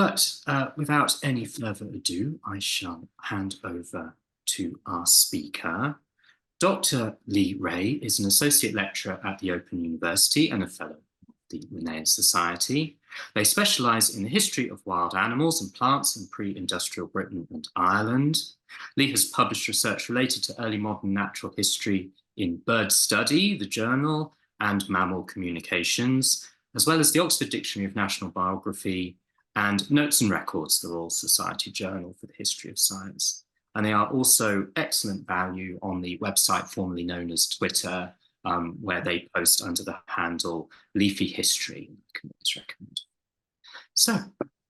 But without any further ado, I shall hand over to our speaker. Dr. Lee Raye is an associate lecturer at the Open University and a fellow of the Linnean Society. They specialise in the history of wild animals and plants in pre-industrial Britain and Ireland. Lee has published research related to early modern natural history in Bird Study, the journal, and Mammal Communications, as well as the Oxford Dictionary of National Biography and Notes and Records, the Royal Society Journal for the History of Science. And they are also excellent value on the website formerly known as Twitter, where they post under the handle Leafy History. I can always recommend. So,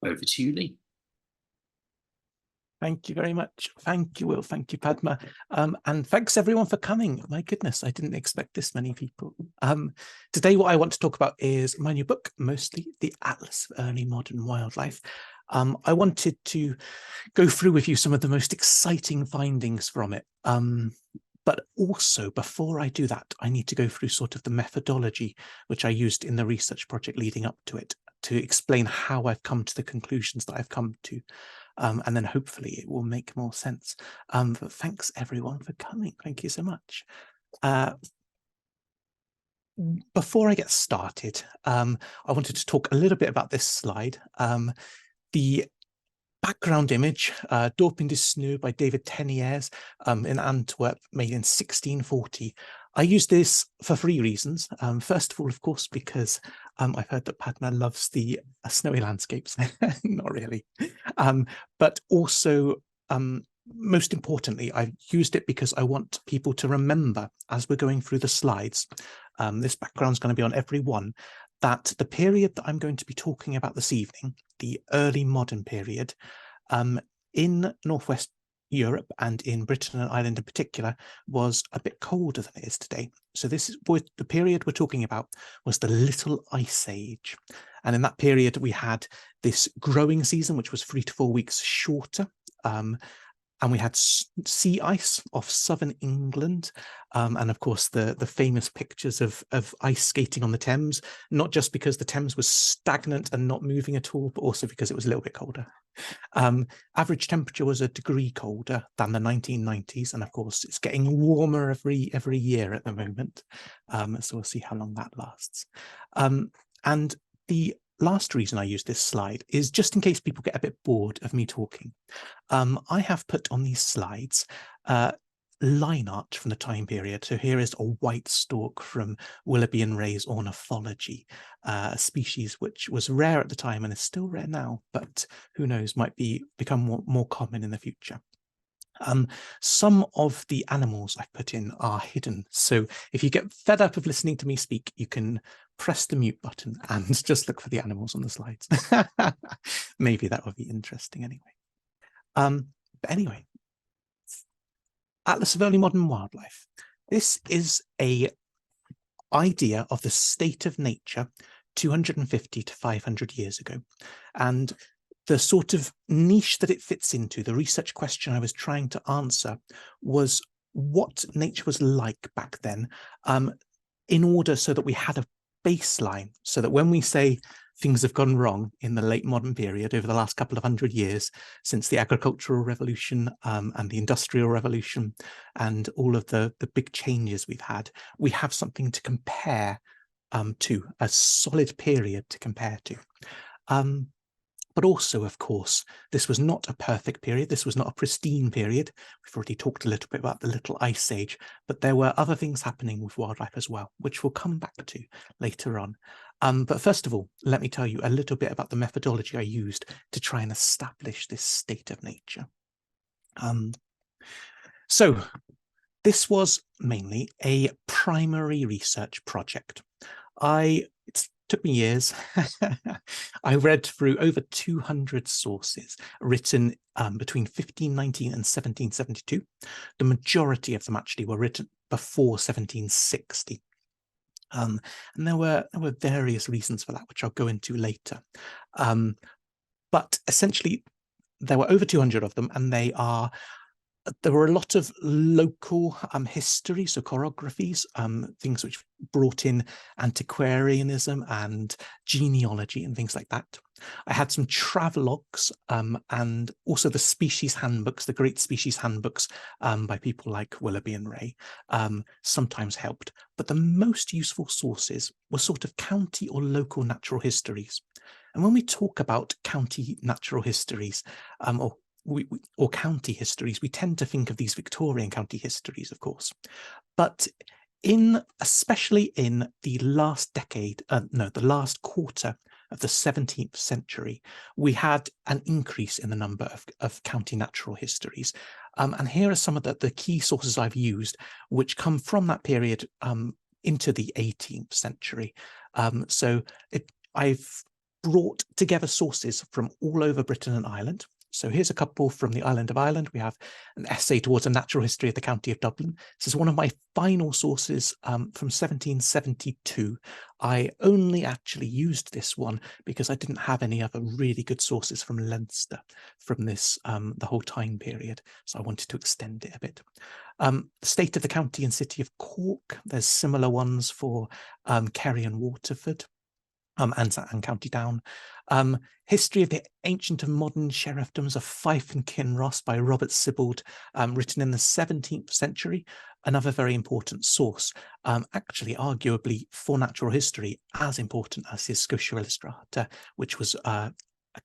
over to you, Lee. Thank you very much. Thank you, Will. Thank you, Padma. And thanks everyone for coming. My goodness, I didn't expect this many people. Today, what I want to talk about is my new book, mostly the Atlas of Early Modern Wildlife. I wanted to go through with you some of the most exciting findings from it. But also, before I do that, I need to go through sort of the methodology which I used in the research project leading up to it to explain how I've come to the conclusions that I've come to. And then hopefully it will make more sense. But thanks everyone for coming. Thank you so much. Before I get started, I wanted to talk a little bit about this slide. The background image, Dorp in de Sneeuw by David Teniers in Antwerp, made in 1640. I use this for 3 reasons. First of all, of course, because I've heard that Padma loves the snowy landscapes. Not really. But also, most importantly, I've used it because I want people to remember, as we're going through the slides, this background is going to be on every one, that the period that I'm going to be talking about this evening, the early modern period, in Northwest Europe and in Britain and Ireland in particular, was a bit colder than it is today. So this is the period we're talking about was the Little Ice Age. And in that period, we had this growing season, which was 3 to 4 weeks shorter. And we had sea ice off southern England. And of course, the famous pictures of ice skating on the Thames, not just because the Thames was stagnant and not moving at all, but also because it was a little bit colder. Average temperature was 1 degree colder than the 1990s. And of course, it's getting warmer every year at the moment. So we'll see how long that lasts. And the last reason I use this slide is just in case people get a bit bored of me talking. I have put on these slides line art from the time period. So here is a white stork from Willoughby and Raye's ornithology, a species which was rare at the time and is still rare now, but who knows, might become more common in the future. Some of the animals I've put in are hidden. So if you get fed up of listening to me speak, you can press the mute button and just look for the animals on the slides. Maybe that would be interesting anyway. But anyway, Atlas of Early Modern Wildlife. This is an idea of the state of nature 250 to 500 years ago. And the sort of niche that it fits into, the research question I was trying to answer, was what nature was like back then, in order so that we had a baseline, so that when we say things have gone wrong in the late modern period over the last couple of 100 years, since the agricultural revolution and the industrial revolution and all of the big changes we've had, we have something to compare to, a solid period to compare to. But also, of course, this was not a perfect period. This was not a pristine period. We've already talked a little bit about the Little Ice Age, but there were other things happening with wildlife as well, which we'll come back to later on. But first of all, let me tell you a little bit about the methodology I used to try and establish this state of nature. So this was mainly a primary research project. It took me years. I read through over 200 sources written between 1519 and 1772. The majority of them actually were written before 1760. And there were various reasons for that, which I'll go into later. But essentially, there were over 200 of them, and they are There were a lot of local history, so chorographies, things which brought in antiquarianism and genealogy and things like that. I had some travelogues and also the species handbooks, the great species handbooks by people like Willoughby and Raye sometimes helped. But the most useful sources were sort of county or local natural histories. And when we talk about county natural histories or county histories, we tend to think of these Victorian county histories, of course. But especially in the last decade, the last quarter of the 17th century, we had an increase in the number of county natural histories. And here are some of the key sources I've used, which come from that period into the 18th century. I've brought together sources from all over Britain and Ireland. So here's a couple from the island of Ireland. We have an essay towards a natural history of the county of Dublin. This is one of my final sources from 1772. I only actually used this one because I didn't have any other really good sources from Leinster from this, the whole time period. So I wanted to extend it a bit. The state of the county and city of Cork. There's similar ones for Kerry and Waterford. And County Down. History of the Ancient and Modern Sheriffdoms of Fife and Kinross by Robert Sibbald, written in the 17th century, another very important source, actually arguably for natural history as important as his Scotia Illustrata, which was a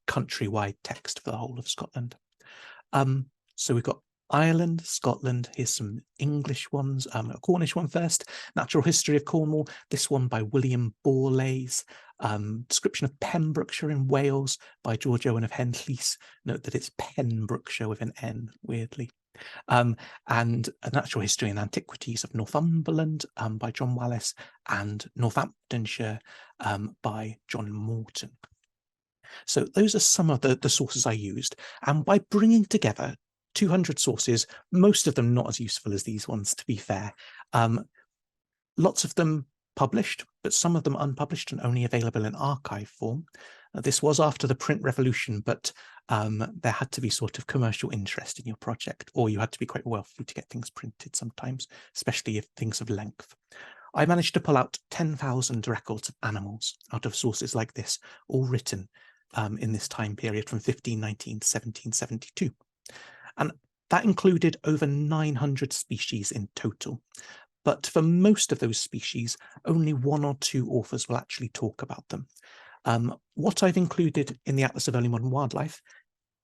countrywide text for the whole of Scotland. So we've got Ireland, Scotland. Here's some English ones. A Cornish one first. Natural History of Cornwall. This one by William Borlase. Description of Pembrokeshire in Wales by George Owen of Henlleaze. Note that it's Pembrokeshire with an N, weirdly. And A Natural History and Antiquities of Northumberland by John Wallis, and Northamptonshire by John Morton. So those are some of the sources I used. And by bringing together 200 sources, most of them not as useful as these ones, to be fair. Lots of them published, but some of them unpublished and only available in archive form. This was after the print revolution, but there had to be sort of commercial interest in your project, or you had to be quite wealthy to get things printed sometimes, especially if things of length. I managed to pull out 10,000 records of animals out of sources like this, all written in this time period from 1519 to 1772. And that included over 900 species in total. But for most of those species, only one or two authors will actually talk about them. What I've included in the Atlas of Early Modern Wildlife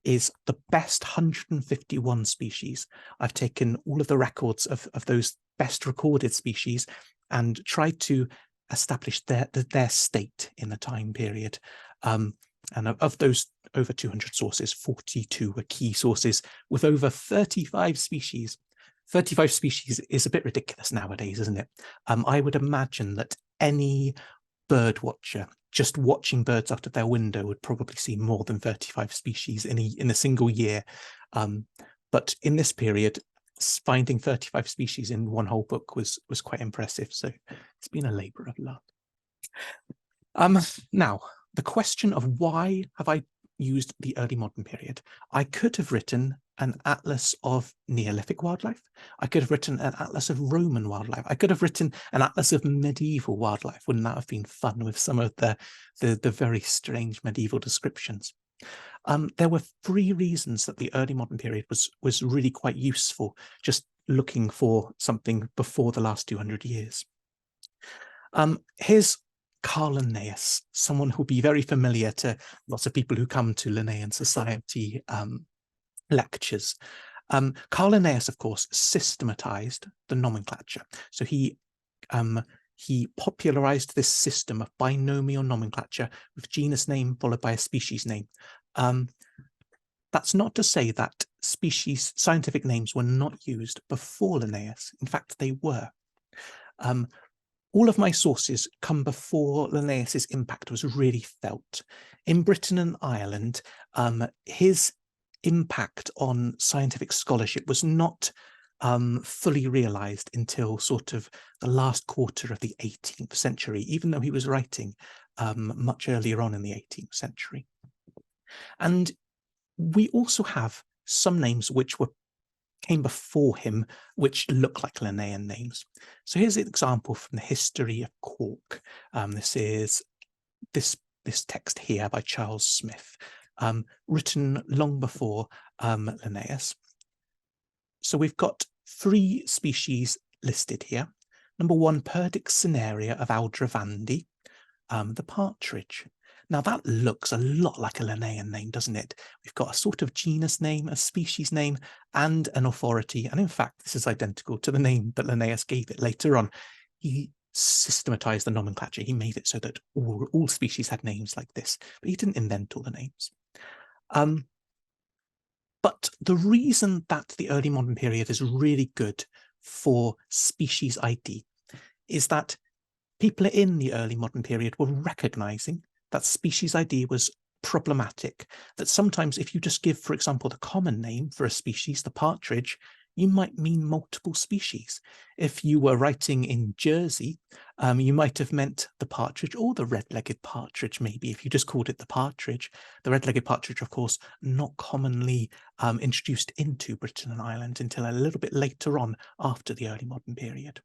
is the best 151 species. I've taken all of the records of those best recorded species and tried to establish their state in the time period. And of those over 200 sources, 42 were key sources with over 35 species. 35 species is a bit ridiculous nowadays, isn't it? I would imagine that any bird watcher just watching birds out of their window would probably see more than 35 species in a single year. But in this period, finding 35 species in one whole book was quite impressive. So it's been a labour of love. Now, the question of why have I used the early modern period? I could have written an atlas of Neolithic wildlife. I could have written an atlas of Roman wildlife. I could have written an atlas of medieval wildlife. Wouldn't that have been fun with some of the very strange medieval descriptions? There were 3 reasons that the early modern period was really quite useful, just looking for something before the last 200 years. Here's Carl Linnaeus, someone who'll be very familiar to lots of people who come to Linnean Society lectures. Carl Linnaeus, of course, systematized the nomenclature. So he popularized this system of binomial nomenclature with genus name followed by a species name. That's not to say that scientific names were not used before Linnaeus. In fact, they were. All of my sources come before Linnaeus's impact was really felt. In Britain and Ireland, his impact on scientific scholarship was not fully realized until sort of the last quarter of the 18th century, even though he was writing much earlier on in the 18th century. And we also have some names which were came before him, which look like Linnean names. So here's an example from the History of Cork. This is this text here by Charles Smith, written long before Linnaeus. So we've got 3 species listed here. Number 1, Perdix cinerea of Aldrovandi, the partridge. Now that looks a lot like a Linnean name, doesn't it? We've got a sort of genus name, a species name, and an authority. And in fact, this is identical to the name that Linnaeus gave it later on. He systematized the nomenclature. He made it so that all species had names like this, but he didn't invent all the names. But the reason that the early modern period is really good for species ID is that people in the early modern period were recognizing that species ID was problematic, that sometimes if you just give, for example, the common name for a species, the partridge, you might mean multiple species. If you were writing in Jersey, you might have meant the partridge or the red-legged partridge, maybe, if you just called it the partridge. The red-legged partridge, of course, not commonly introduced into Britain and Ireland until a little bit later on after the early modern period.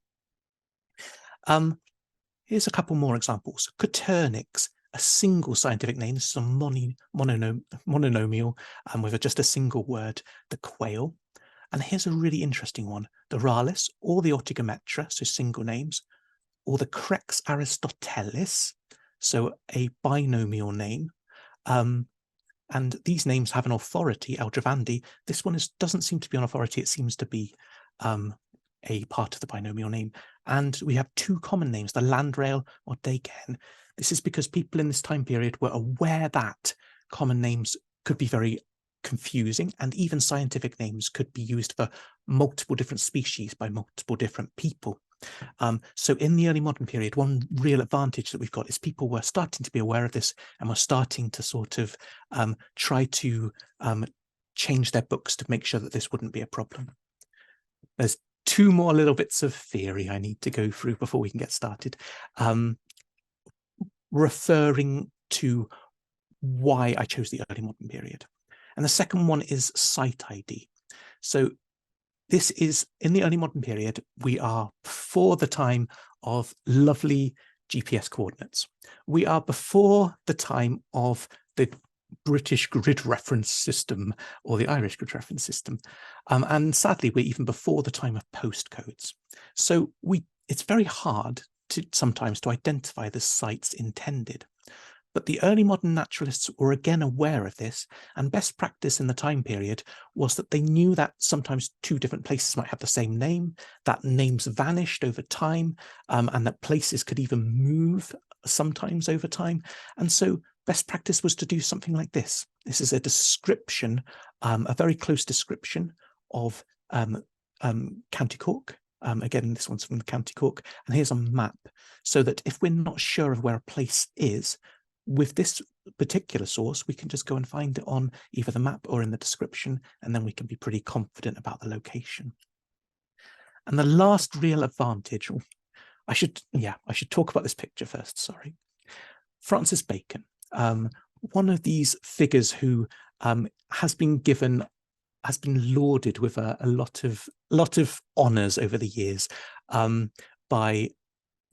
Here's a couple more examples. Coturnix, a single scientific name. This is a mononomial with just a single word, the quail. And here's a really interesting one, the Rallis, or the Ortigometra, so single names, or the Crex Aristotelis, so a binomial name. And these names have an authority, Aldrovandi. This one doesn't seem to be an authority, it seems to be a part of the binomial name. And we have 2 common names, the landrail or degen. This is because people in this time period were aware that common names could be very confusing, and even scientific names could be used for multiple different species by multiple different people. So in the early modern period, one real advantage that we've got is people were starting to be aware of this and were starting to sort of try to change their books to make sure that this wouldn't be a problem. There's 2 more little bits of theory I need to go through before we can get started, referring to why I chose the early modern period. And the second one is site ID. So this is, in the early modern period, we are before the time of lovely GPS coordinates. We are before the time of the British grid reference system or the Irish grid reference system. And sadly, we're even before the time of postcodes. So it's very hard sometimes to identify the sites intended. But the early modern naturalists were again aware of this, and best practice in the time period was that they knew that sometimes 2 different places might have the same name, that names vanished over time, and that places could even move sometimes over time. And so best practice was to do something like this. This is a description, a very close description of County Cork. Again, this one's from the County Cork, and here's a map, so that if we're not sure of where a place is, with this particular source, we can just go and find it on either the map or in the description, and then we can be pretty confident about the location. And the last real advantage, I should talk about this picture first, sorry. Francis Bacon, one of these figures who has been lauded with a lot of honours over the years by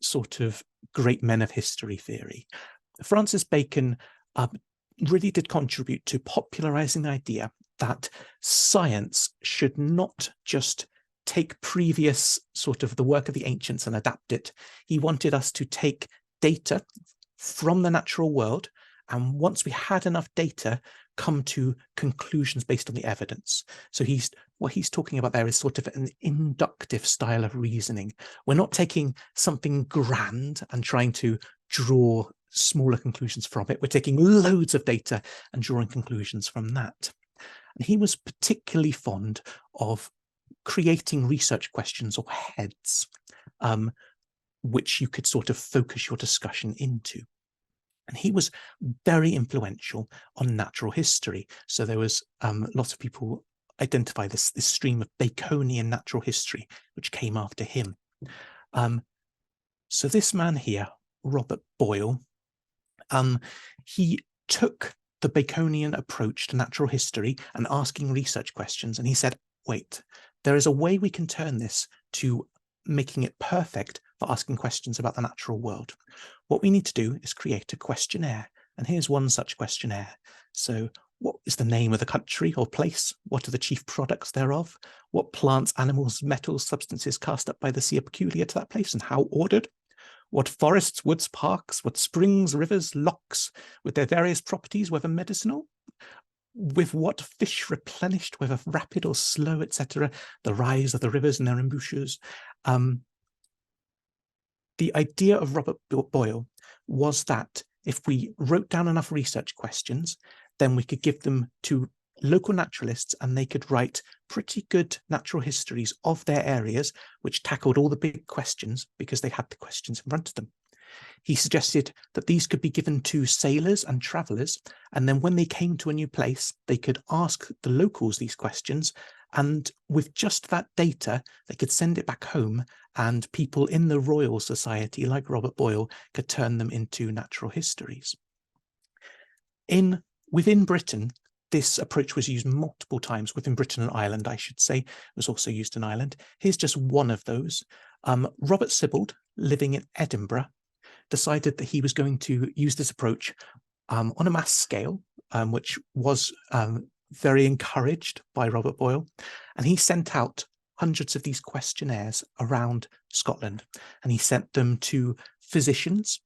sort of great men of history theory. Francis Bacon really did contribute to popularizing the idea that science should not just take previous sort of the work of the ancients and adapt it. He wanted us to take data from the natural world, and once we had enough data, come to conclusions based on the evidence. So what he's talking about there is sort of an inductive style of reasoning. We're not taking something grand and trying to draw smaller conclusions from it. We're taking loads of data and drawing conclusions from that. And he was particularly fond of creating research questions or heads, which you could sort of focus your discussion into. And he was very influential on natural history. So there was lots of people identify this stream of Baconian natural history, which came after him. So this man here, Robert Boyle, he took the Baconian approach to natural history and asking research questions, and he said, wait, there is a way we can turn this to making it perfect for asking questions about the natural world. What we need to do is create a questionnaire. And here's one such questionnaire. So what is the name of the country or place? What are the chief products thereof? What plants, animals, metals, substances cast up by the sea are peculiar to that place and how ordered? What forests, woods, parks, what springs, rivers, lochs, with their various properties, whether medicinal? With what fish replenished, whether rapid or slow, etc., the rise of the rivers and their embouchures. The idea of Robert Boyle was that if we wrote down enough research questions, then we could give them to local naturalists and they could write pretty good natural histories of their areas, which tackled all the big questions because they had the questions in front of them. He suggested that these could be given to sailors and travellers, and then when they came to a new place, they could ask the locals these questions, and with just that data, they could send it back home, and people in the Royal Society, like Robert Boyle, could turn them into natural histories. Within Britain, this approach was used multiple times, within Britain and Ireland, I should say. It was also used in Ireland. Here's just one of those. Robert Sibbald, living in Edinburgh, decided that he was going to use this approach on a mass scale, which was very encouraged by Robert Boyle. And he sent out hundreds of these questionnaires around Scotland. And he sent them to physicians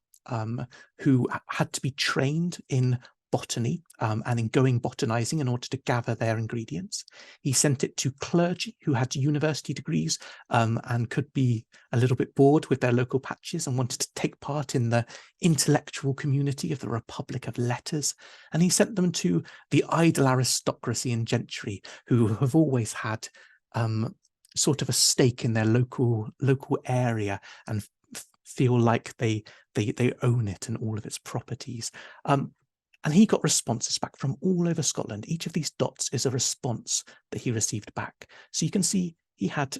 who had to be trained in botany and in going botanizing in order to gather their ingredients. He sent it to clergy who had university degrees and could be a little bit bored with their local patches and wanted to take part in the intellectual community of the Republic of Letters. And he sent them to the idle aristocracy and gentry who have always had sort of a stake in their local area and feel like they own it and all of its properties. And he got responses back from all over Scotland. Each of these dots is a response that he received back. So you can see he had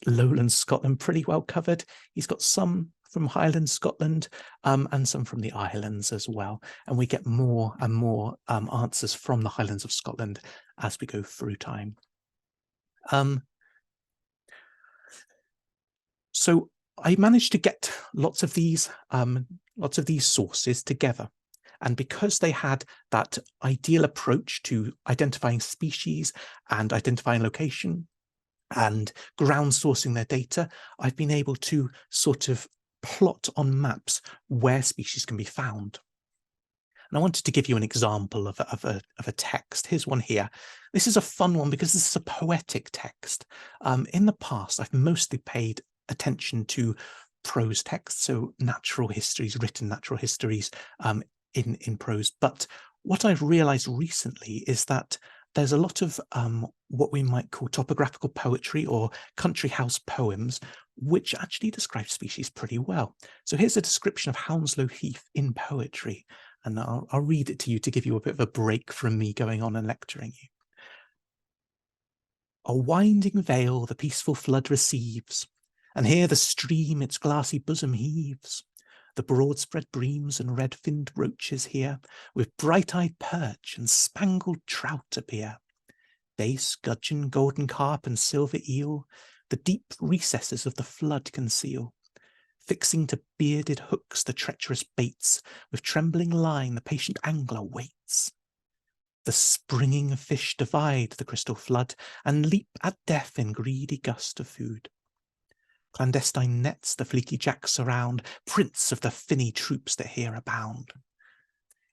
lowland Scotland pretty well covered. He's got some from Highland Scotland and some from the islands as well. And we get more and more answers from the Highlands of Scotland as we go through time. So I managed to get lots of these sources together. And because they had that ideal approach to identifying species and identifying location and ground sourcing their data, I've been able to sort of plot on maps where species can be found. And I wanted to give you an example of a text. Here's one here. This is a fun one because this is a poetic text. In the past, I've mostly paid attention to prose texts, so natural histories, written natural histories, in prose. But what I've realized recently is that there's a lot of what we might call topographical poetry or country house poems, which actually describe species pretty well. So here's a description of Hounslow Heath in poetry, and I'll read it to you to give you a bit of a break from me going on and lecturing you. A winding vale the peaceful flood receives, and here the stream its glassy bosom heaves. The broad-spread breams and red-finned roaches here, with bright-eyed perch and spangled trout appear. Bass, gudgeon, golden carp, and silver eel, the deep recesses of the flood conceal. Fixing to bearded hooks the treacherous baits, with trembling line the patient angler waits. The springing fish divide the crystal flood, and leap at death in greedy gust of food. Clandestine nets the fleeky jack surround, prince of the finny troops that here abound.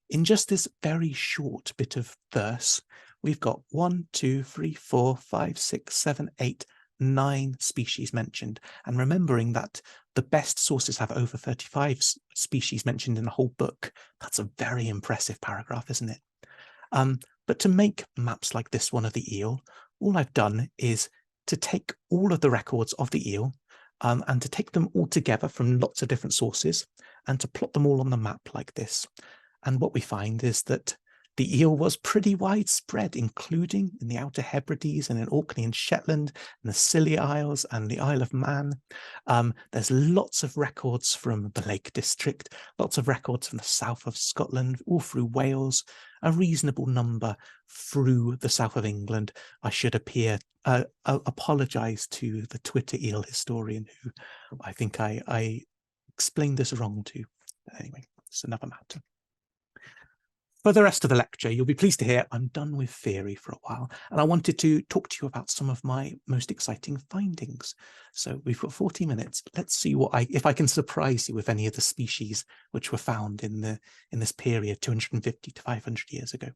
In just this very short bit of verse, we've got 1, 2, 3, 4, 5, 6, 7, 8, 9 species mentioned. And remembering that the best sources have over 35 species mentioned in the whole book, that's a very impressive paragraph, isn't it? But to make maps like this one of the eel, all I've done is to take all of the records of the eel and to take them all together from lots of different sources and to plot them all on the map like this. And what we find is that the eel was pretty widespread, including in the Outer Hebrides and in Orkney and Shetland and the Scilly Isles and the Isle of Man. There's lots of records from the Lake District, lots of records from the south of Scotland, all through Wales, a reasonable number through the south of England. I should appear apologize to the Twitter eel historian who I think I explained this wrong to. But anyway, it's another matter. For the rest of the lecture, you'll be pleased to hear I'm done with theory for a while, and I wanted to talk to you about some of my most exciting findings. So we've got 40 minutes. Let's see if I can surprise you with any of the species which were found in this period, 250 to 500 years ago.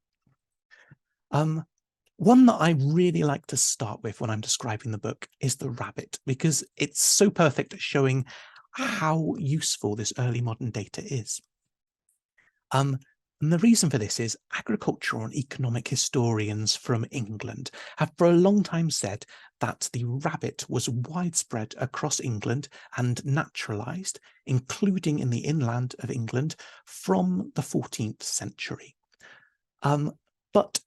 One that I really like to start with when I'm describing the book is the rabbit, because it's so perfect at showing how useful this early modern data is. And the reason for this is agricultural and economic historians from England have for a long time said that the rabbit was widespread across England and naturalised, including in the inland of England, from the 14th century. But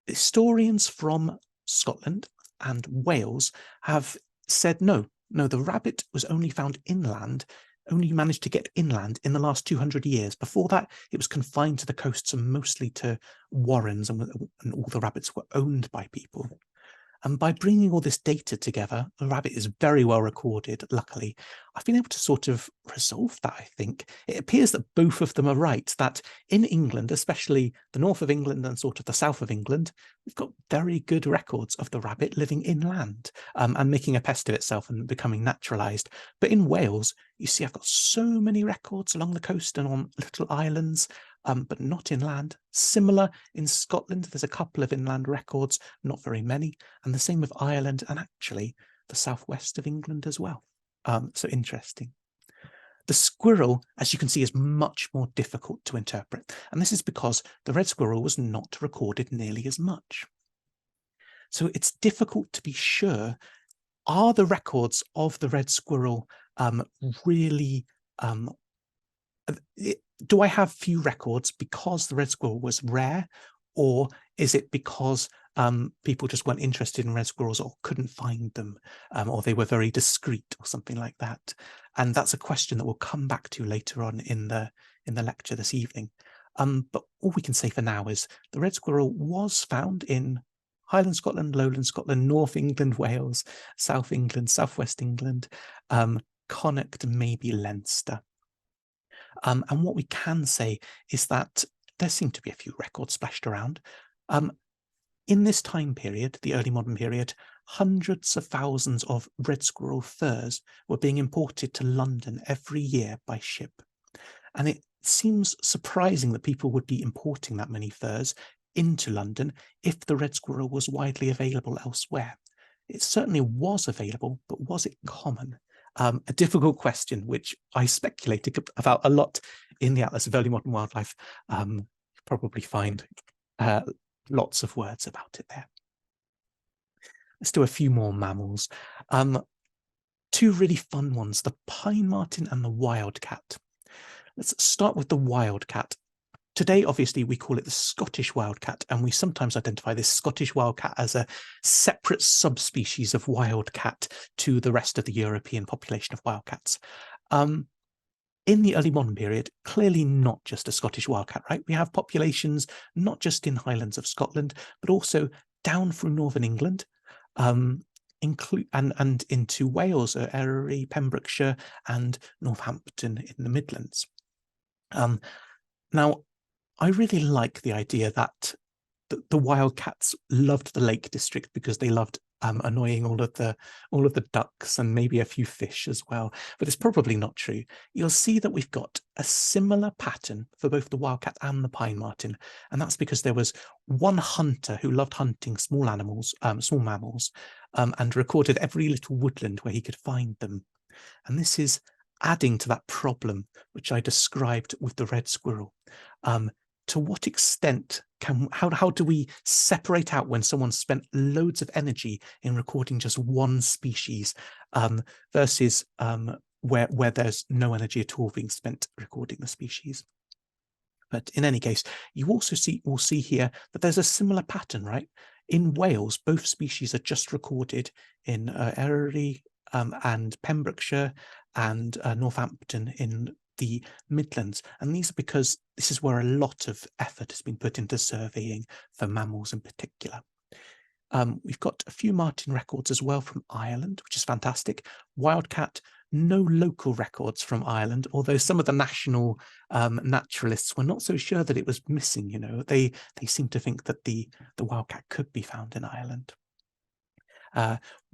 historians from Scotland and Wales have said no, the rabbit was only found inland, only managed to get inland in the last 200 years. Before that, it was confined to the coasts and mostly to warrens, and all the rabbits were owned by people. And by bringing all this data together, the rabbit is very well recorded, luckily. I've been able to sort of resolve that, I think. It appears that both of them are right, that in England, especially the north of England and sort of the south of England, we've got very good records of the rabbit living inland and making a pest of itself and becoming naturalised. But in Wales, you see I've got so many records along the coast and on little islands, but not inland. Similar in Scotland, there's a couple of inland records, not very many, and the same with Ireland and actually the southwest of England as well. So interesting. The squirrel, as you can see, is much more difficult to interpret, and this is because the red squirrel was not recorded nearly as much. So it's difficult to be sure, are the records of the red squirrel really do I have few records because the red squirrel was rare, or is it because people just weren't interested in red squirrels or couldn't find them, or they were very discreet or something like that? And that's a question that we'll come back to later on in the lecture this evening. But all we can say for now is the red squirrel was found in Highland Scotland, Lowland Scotland, North England, Wales, South England, Southwest England, Connacht, maybe Leinster. And what we can say is that there seem to be a few records splashed around. In this time period, the early modern period, hundreds of thousands of red squirrel furs were being imported to London every year by ship. And it seems surprising that people would be importing that many furs into London if the red squirrel was widely available elsewhere. It certainly was available, but was it common? A difficult question, which I speculated about a lot in the Atlas of Early Modern Wildlife. You'll probably find lots of words about it there. Let's do a few more mammals. Two really fun ones, the pine marten and the wildcat. Let's start with the wildcat. Today, obviously, we call it the Scottish wildcat, and we sometimes identify this Scottish wildcat as a separate subspecies of wildcat to the rest of the European population of wildcats. In the early modern period, clearly not just a Scottish wildcat, right? We have populations not just in Highlands of Scotland, but also down through northern England, and into Wales, Erie, Pembrokeshire, and Northampton in the Midlands. Now, I really like the idea that the wildcats loved the Lake District because they loved annoying all of the ducks and maybe a few fish as well. But it's probably not true. You'll see that we've got a similar pattern for both the wildcat and the pine marten, and that's because there was one hunter who loved hunting small animals, small mammals, and recorded every little woodland where he could find them. And this is adding to that problem which I described with the red squirrel. To what extent how do we separate out when someone spent loads of energy in recording just one species versus where there's no energy at all being spent recording the species? But in any case, you also will see here that there's a similar pattern, right? In Wales, both species are just recorded in Erie and Pembrokeshire and Northampton in the Midlands, and these are because this is where a lot of effort has been put into surveying for mammals in particular. We've got a few marten records as well from Ireland, which is fantastic. Wildcat, no local records from Ireland, although some of the national naturalists were not so sure that it was missing. You know, they seem to think that the wildcat could be found in Ireland.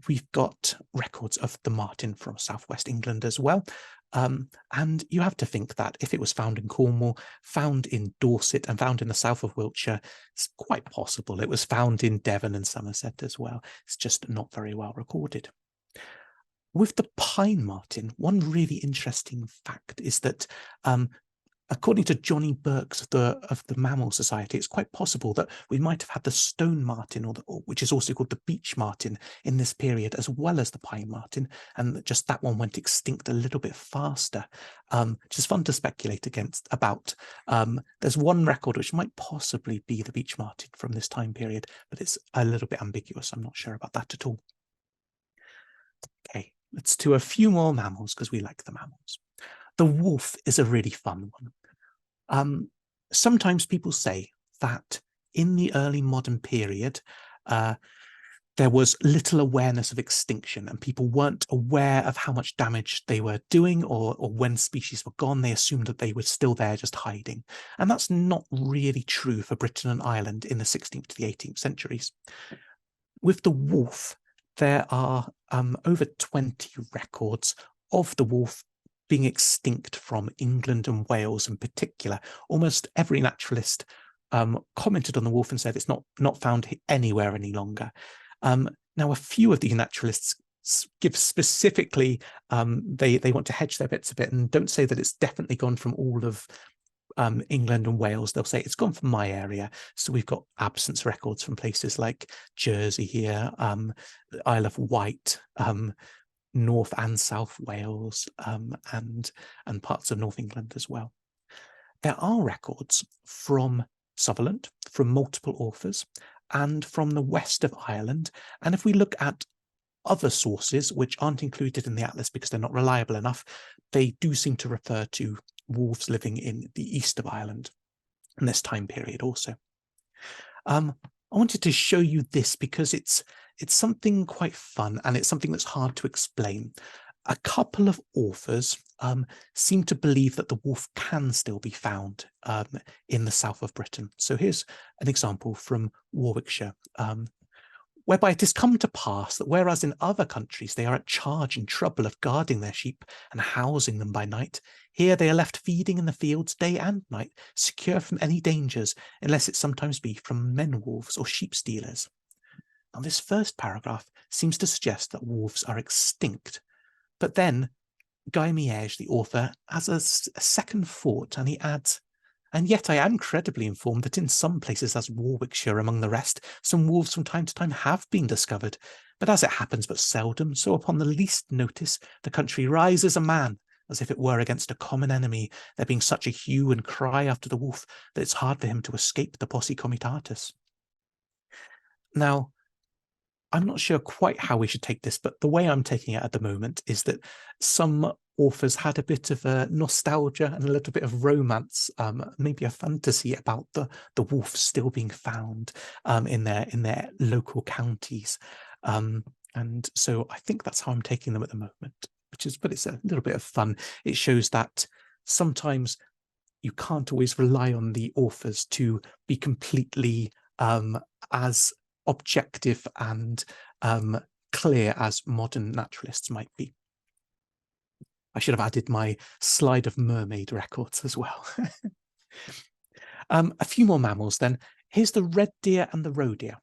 We've got records of the marten from southwest England as well. And you have to think that if it was found in Cornwall, found in Dorset, and found in the south of Wiltshire, it's quite possible it was found in Devon and Somerset as well. It's just not very well recorded. With the pine marten, one really interesting fact is that according to Johnny Burks of the Mammal Society, it's quite possible that we might have had the stone marten, or which is also called the beech marten, in this period, as well as the pine marten, and just that one went extinct a little bit faster, which is fun to speculate about. There's one record which might possibly be the beech marten from this time period, but it's a little bit ambiguous. I'm not sure about that at all. Okay, let's do a few more mammals because we like the mammals. The wolf is a really fun one. Sometimes people say that in the early modern period, there was little awareness of extinction and people weren't aware of how much damage they were doing, or when species were gone, they assumed that they were still there just hiding. And that's not really true for Britain and Ireland in the 16th to the 18th centuries. With the wolf, there are over 20 records of the wolf being extinct from England and Wales in particular. Almost every naturalist commented on the wolf and said it's not found anywhere any longer. Now, a few of these naturalists give specifically, they want to hedge their bets a bit and don't say that it's definitely gone from all of England and Wales. They'll say it's gone from my area. So we've got absence records from places like Jersey here, Isle of Wight, North and South Wales, and parts of North England as well. There are records from Sutherland, from multiple authors, and from the west of Ireland. And if we look at other sources, which aren't included in the atlas because they're not reliable enough, they do seem to refer to wolves living in the east of Ireland in this time period also. I wanted to show you this because it's something quite fun, and it's something that's hard to explain. A couple of authors seem to believe that the wolf can still be found in the south of Britain. So here's an example from Warwickshire, whereby it has come to pass that whereas in other countries they are at charge and trouble of guarding their sheep and housing them by night, here they are left feeding in the fields day and night, secure from any dangers, unless it sometimes be from men-wolves or sheep-stealers. Now, this first paragraph seems to suggest that wolves are extinct, but then Guy Miege, the author, has a second thought, and he adds, and yet I am credibly informed that in some places, as Warwickshire among the rest, some wolves from time to time have been discovered, but as it happens but seldom, so upon the least notice the country rises a man, as if it were against a common enemy, there being such a hue and cry after the wolf that it's hard for him to escape the posse comitatus. Now, I'm not sure quite how we should take this, but the way I'm taking it at the moment is that some authors had a bit of a nostalgia and a little bit of romance, maybe a fantasy about the wolf still being found in their local counties. And so I think that's how I'm taking them at the moment, but it's a little bit of fun. It shows that sometimes you can't always rely on the authors to be completely as objective and clear as modern naturalists might be. I should have added my slide of mermaid records as well. A few more mammals then. Here's the red deer and the roe deer.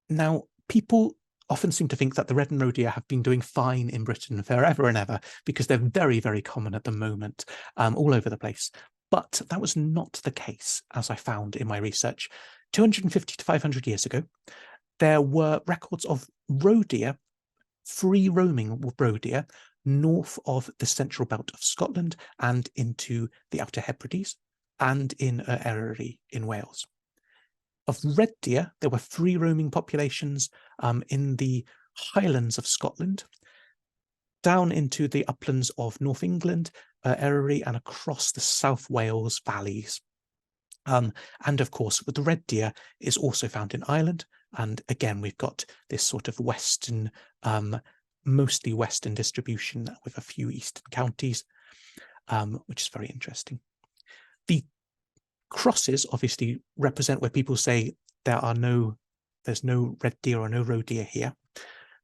Now, people often seem to think that the red and roe deer have been doing fine in Britain forever and ever because they're very, very common at the moment, all over the place. But that was not the case, as I found in my research. 250 to 500 years ago, there were records of roe deer, free roaming roe deer, north of the central belt of Scotland and into the Outer Hebrides and in Eryri in Wales. Of red deer, there were free roaming populations in the Highlands of Scotland, down into the uplands of North England, Eryri, and across the South Wales valleys. And of course, with the red deer is also found in Ireland, And again, we've got this sort of western, mostly western distribution with a few eastern counties, which is very interesting. The crosses obviously represent where people say there's no red deer or no roe deer here.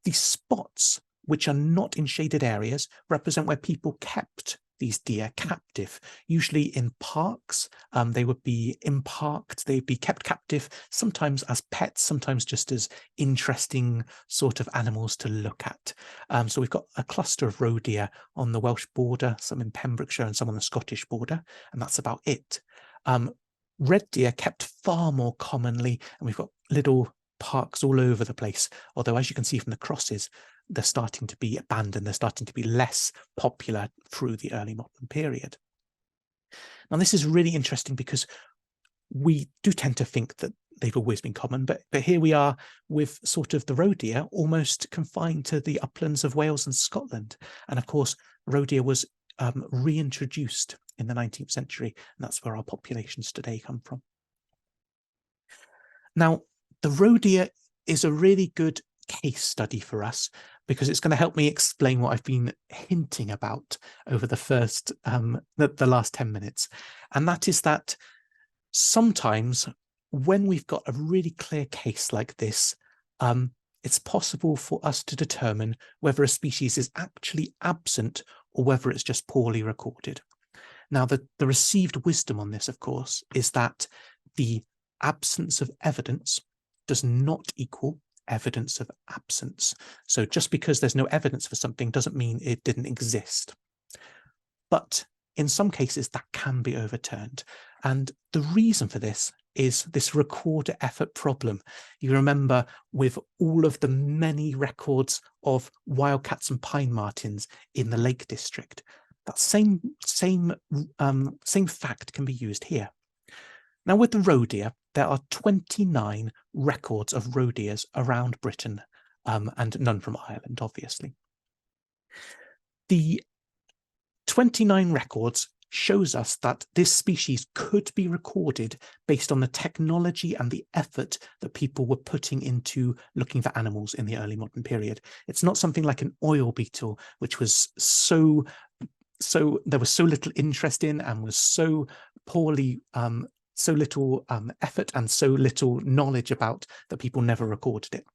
The spots, which are not in shaded areas, represent where people kept these deer captive, usually in parks. They would be imparked, they'd be kept captive, sometimes as pets, sometimes just as interesting sort of animals to look at. So we've got a cluster of roe deer on the Welsh border, some in Pembrokeshire and some on the Scottish border, and that's about it. Red deer kept far more commonly, and we've got little parks all over the place, although as you can see from the crosses, they're starting to be abandoned, they're starting to be less popular through the early modern period. Now this is really interesting because we do tend to think that they've always been common, but here we are with sort of the roe deer almost confined to the uplands of Wales and Scotland. And of course, roe deer was reintroduced in the 19th century, and that's where our populations today come from. Now, the roe deer is a really good case study for us because it's going to help me explain what I've been hinting about over the first, the last 10 minutes. And that is that sometimes when we've got a really clear case like this, it's possible for us to determine whether a species is actually absent or whether it's just poorly recorded. Now, the received wisdom on this, of course, is that the absence of evidence does not equal evidence of absence. So just because there's no evidence for something doesn't mean it didn't exist. But in some cases, that can be overturned. And the reason for this is this recorder effort problem. You remember with all of the many records of wildcats and pine martens in the Lake District, that same fact can be used here. Now with the roe deer, there are 29 records of roe deers around Britain, and none from Ireland, obviously. The 29 records shows us that this species could be recorded based on the technology and the effort that people were putting into looking for animals in the early modern period. It's not something like an oil beetle, which was there was so little interest in and was so poorly, so little effort and so little knowledge about that people never recorded it.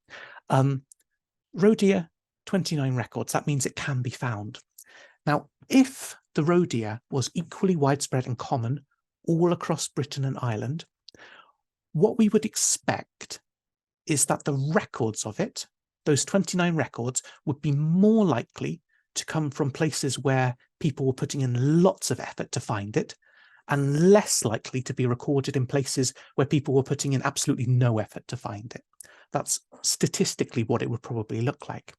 Roe deer, 29 records, that means it can be found. Now, if the roe deer was equally widespread and common all across Britain and Ireland, what we would expect is that the records of it, those 29 records, would be more likely to come from places where people were putting in lots of effort to find it, and less likely to be recorded in places where people were putting in absolutely no effort to find it. That's statistically what it would probably look like.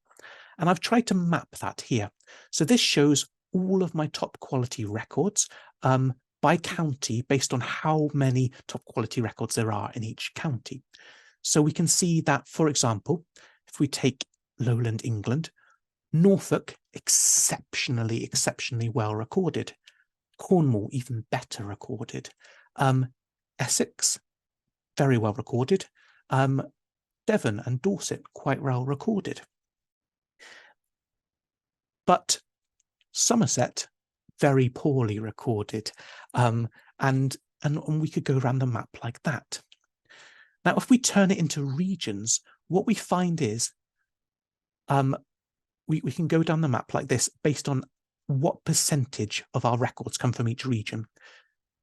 And I've tried to map that here. So this shows all of my top quality records by county based on how many top quality records there are in each county. So we can see that, for example, if we take lowland England, Norfolk, exceptionally well recorded. Cornwall, even better recorded. Essex, very well recorded. Devon and Dorset, quite well recorded. But Somerset, very poorly recorded. And we could go around the map like that. Now, if we turn it into regions, what we find is we can go down the map like this based on what percentage of our records come from each region.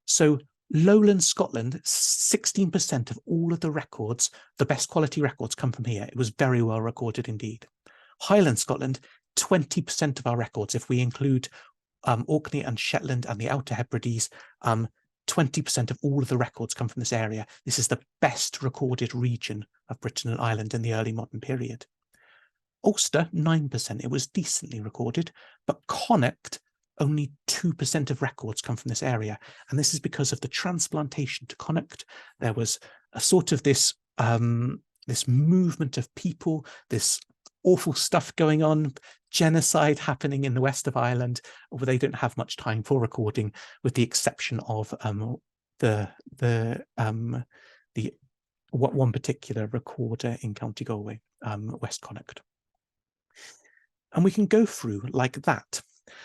So lowland Scotland, 16% of all of the records, the best quality records, come from here. It was very well recorded indeed. Highland Scotland, 20% of our records, if we include Orkney and Shetland and the Outer Hebrides, 20% of all of the records come from this area. This is the best recorded region of Britain and Ireland in the early modern period. Ulster, 9%, it was decently recorded, but Connacht, only 2% of records come from this area. And this is because of the transplantation to Connacht. There was a sort of this movement of people, this awful stuff going on, genocide happening in the west of Ireland, where they don't have much time for recording, with the exception of the one particular recorder in County Galway, West Connacht. And we can go through like that.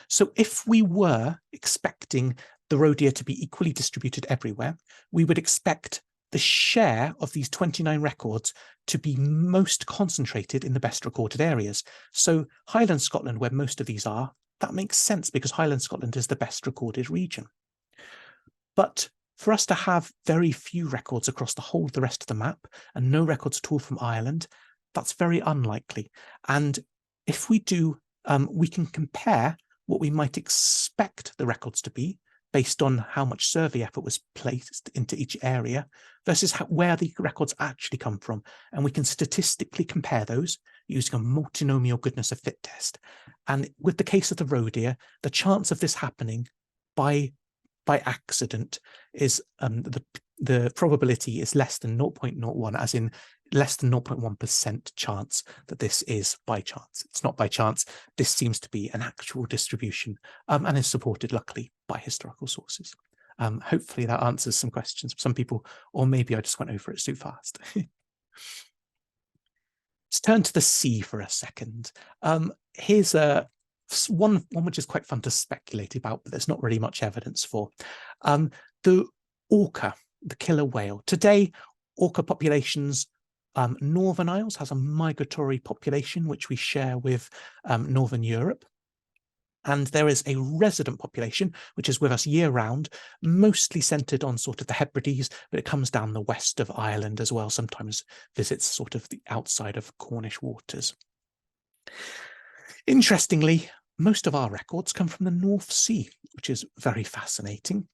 So if we were expecting the roe deer to be equally distributed everywhere, we would expect the share of these 29 records to be most concentrated in the best recorded areas. So Highland Scotland, where most of these are, that makes sense because Highland Scotland is the best recorded region. But for us to have very few records across the whole of the rest of the map and no records at all from Ireland, that's very unlikely. And if we do, we can compare what we might expect the records to be based on how much survey effort was placed into each area versus where the records actually come from. And we can statistically compare those using a multinomial goodness of fit test. And with the case of the roe deer, the chance of this happening by accident is the probability is less than 0.01, as in less than 0.1% chance that this is by chance. It's not by chance. This seems to be an actual distribution and is supported, luckily, by historical sources. Hopefully that answers some questions for some people, or maybe I just went over it too fast. Let's turn to the sea for a second. Here's one which is quite fun to speculate about, but there's not really much evidence for. The orca, the killer whale. Today, orca populations, Northern Isles has a migratory population, which we share with Northern Europe. And there is a resident population, which is with us year-round, mostly centred on sort of the Hebrides, but it comes down the west of Ireland as well, sometimes visits sort of the outside of Cornish waters. Interestingly, most of our records come from the North Sea, which is very fascinating.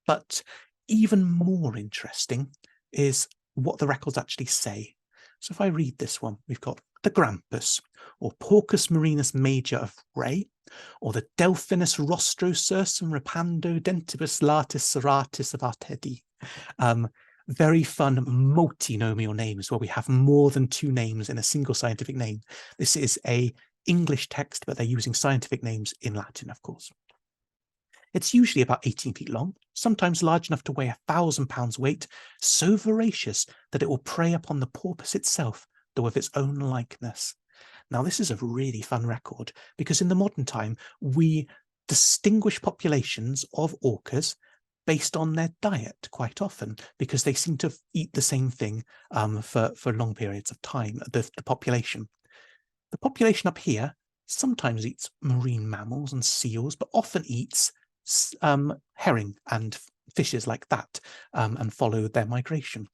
But even more interesting is what the records actually say. So if I read this one, we've got the grampus, or Porcus marinus major of Raye, or the Delphinus rostrosursum repando dentibus latis serratis of Artedi. Very fun multinomial names where we have more than two names in a single scientific name. This is a English text, but they're using scientific names in Latin, of course. It's usually about 18 feet long, sometimes large enough to weigh 1,000 pounds weight, so voracious that it will prey upon the porpoise itself, though of its own likeness. Now, this is a really fun record because in the modern time, we distinguish populations of orcas based on their diet quite often because they seem to eat the same thing for long periods of time, the population. The population up here sometimes eats marine mammals and seals, but often eats herring and fishes like that and follow their migration.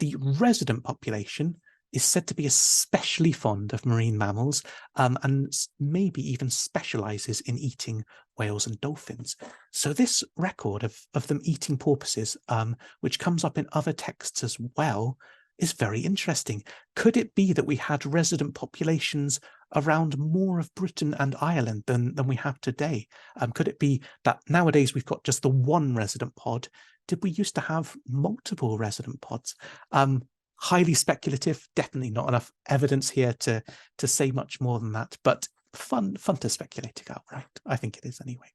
The resident population is said to be especially fond of marine mammals and maybe even specialises in eating whales and dolphins. So this record of them eating porpoises, which comes up in other texts as well, is very interesting. Could it be that we had resident populations around more of Britain and Ireland than we have today? Could it be that nowadays we've got just the one resident pod? Did we used to have multiple resident pods? Highly speculative, definitely not enough evidence here to say much more than that, but fun to speculate it out, right? I think it is anyway.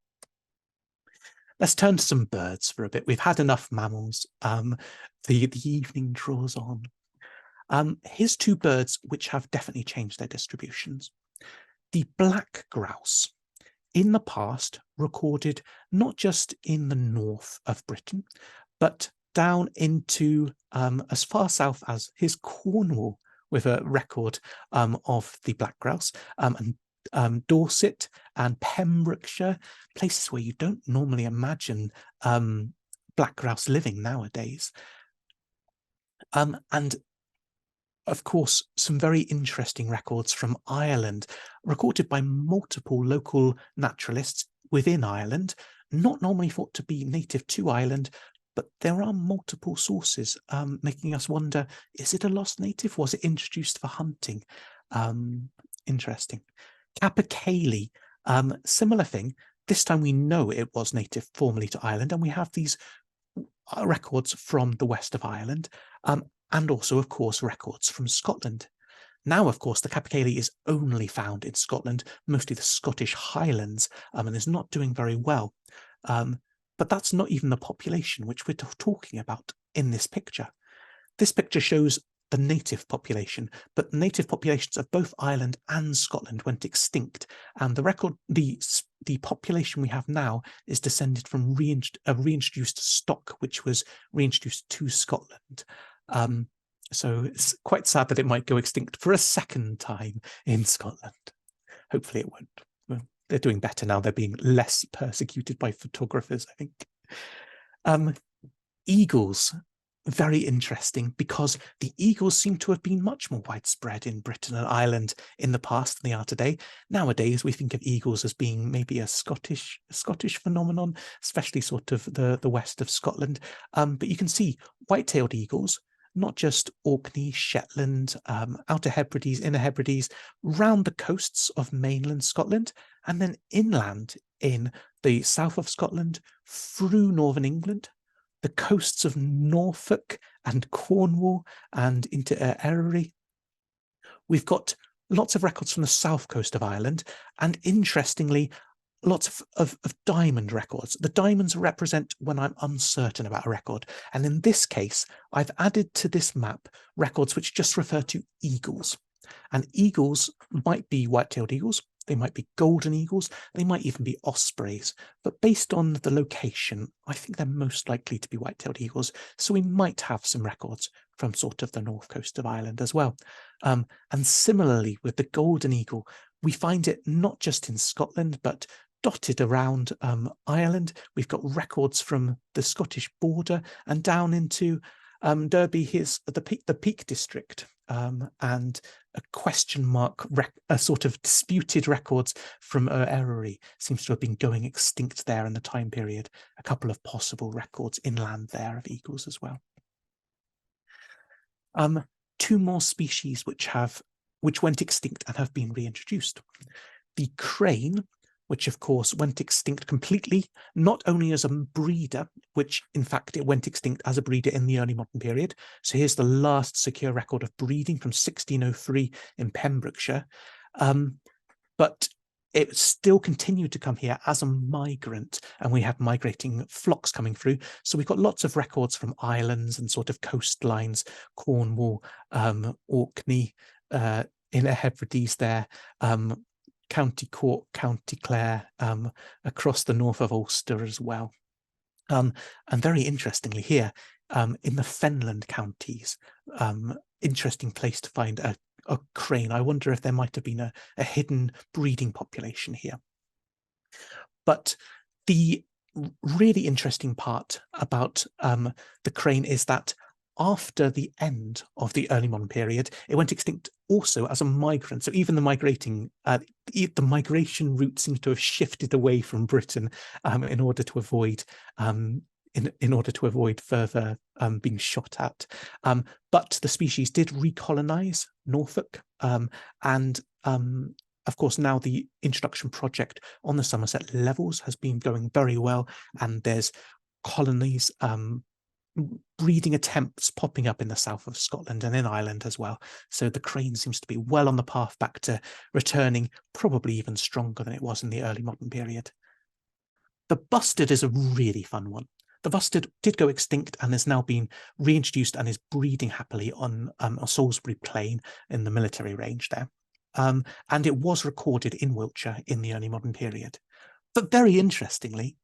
Let's turn to some birds for a bit. We've had enough mammals. The evening draws on. Here's two birds which have definitely changed their distributions. The black grouse, in the past, recorded not just in the north of Britain, but down into as far south as Cornwall, with a record of the black grouse, and Dorset and Pembrokeshire, places where you don't normally imagine black grouse living nowadays. And of course, some very interesting records from Ireland, recorded by multiple local naturalists within Ireland, not normally thought to be native to Ireland, but there are multiple sources making us wonder, is it a lost native? Was it introduced for hunting? Interesting. Capercaillie, similar thing. This time we know it was native formerly to Ireland, and we have these records from the west of Ireland, and also, of course, records from Scotland. Now, of course, the capercaillie is only found in Scotland, mostly the Scottish Highlands, and is not doing very well. But that's not even the population which we're talking about in this picture. This picture shows the native population, but native populations of both Ireland and Scotland went extinct, and the population we have now is descended from a reintroduced stock, which was reintroduced to Scotland. So it's quite sad that it might go extinct for a second time in Scotland. Hopefully it won't. Well, they're doing better now. They're being less persecuted by photographers, I think. Eagles. Very interesting, because the eagles seem to have been much more widespread in Britain and Ireland in the past than they are today. Nowadays, we think of eagles as being maybe a Scottish phenomenon, especially sort of the west of Scotland. But you can see white-tailed eagles, not just Orkney, Shetland, Outer Hebrides, Inner Hebrides, round the coasts of mainland Scotland, and then inland in the south of Scotland, through northern England, the coasts of Norfolk and Cornwall, and into Erie. We've got lots of records from the south coast of Ireland, and interestingly, lots of diamond records. The diamonds represent when I'm uncertain about a record. And in this case, I've added to this map records which just refer to eagles. And eagles might be white-tailed eagles, they might be golden eagles, they might even be ospreys. But based on the location, I think they're most likely to be white-tailed eagles. So we might have some records from sort of the north coast of Ireland as well. And similarly with the golden eagle, we find it not just in Scotland, but dotted around Ireland. We've got records from the Scottish border and down into Derby, here's the Peak District, and a question mark, a sort of disputed records from Erie seems to have been going extinct there in the time period. A couple of possible records inland there of eagles as well. Two more species which went extinct and have been reintroduced. The crane, which of course went extinct completely, not only as a breeder, which in fact it went extinct as a breeder in the early modern period. So here's the last secure record of breeding from 1603 in Pembrokeshire. But it still continued to come here as a migrant, and we have migrating flocks coming through. So we've got lots of records from islands and sort of coastlines, Cornwall, Orkney, Inner Hebrides there, County Cork, County Clare, across the north of Ulster as well. And very interestingly here, in the Fenland counties, interesting place to find a crane. I wonder if there might have been a hidden breeding population here. But the really interesting part about the crane is that after the end of the early modern period, it went extinct also as a migrant. So even the migration route seems to have shifted away from Britain in order to avoid in order to avoid further being shot at. But the species did recolonize Norfolk, and of course, now the introduction project on the Somerset levels has been going very well, and there's colonies, breeding attempts popping up in the south of Scotland and in Ireland as well. So the crane seems to be well on the path back to returning, probably even stronger than it was in the early modern period. The bustard is a really fun one. The bustard did go extinct and has now been reintroduced and is breeding happily on a Salisbury Plain in the military range there. And it was recorded in Wiltshire in the early modern period. But very interestingly,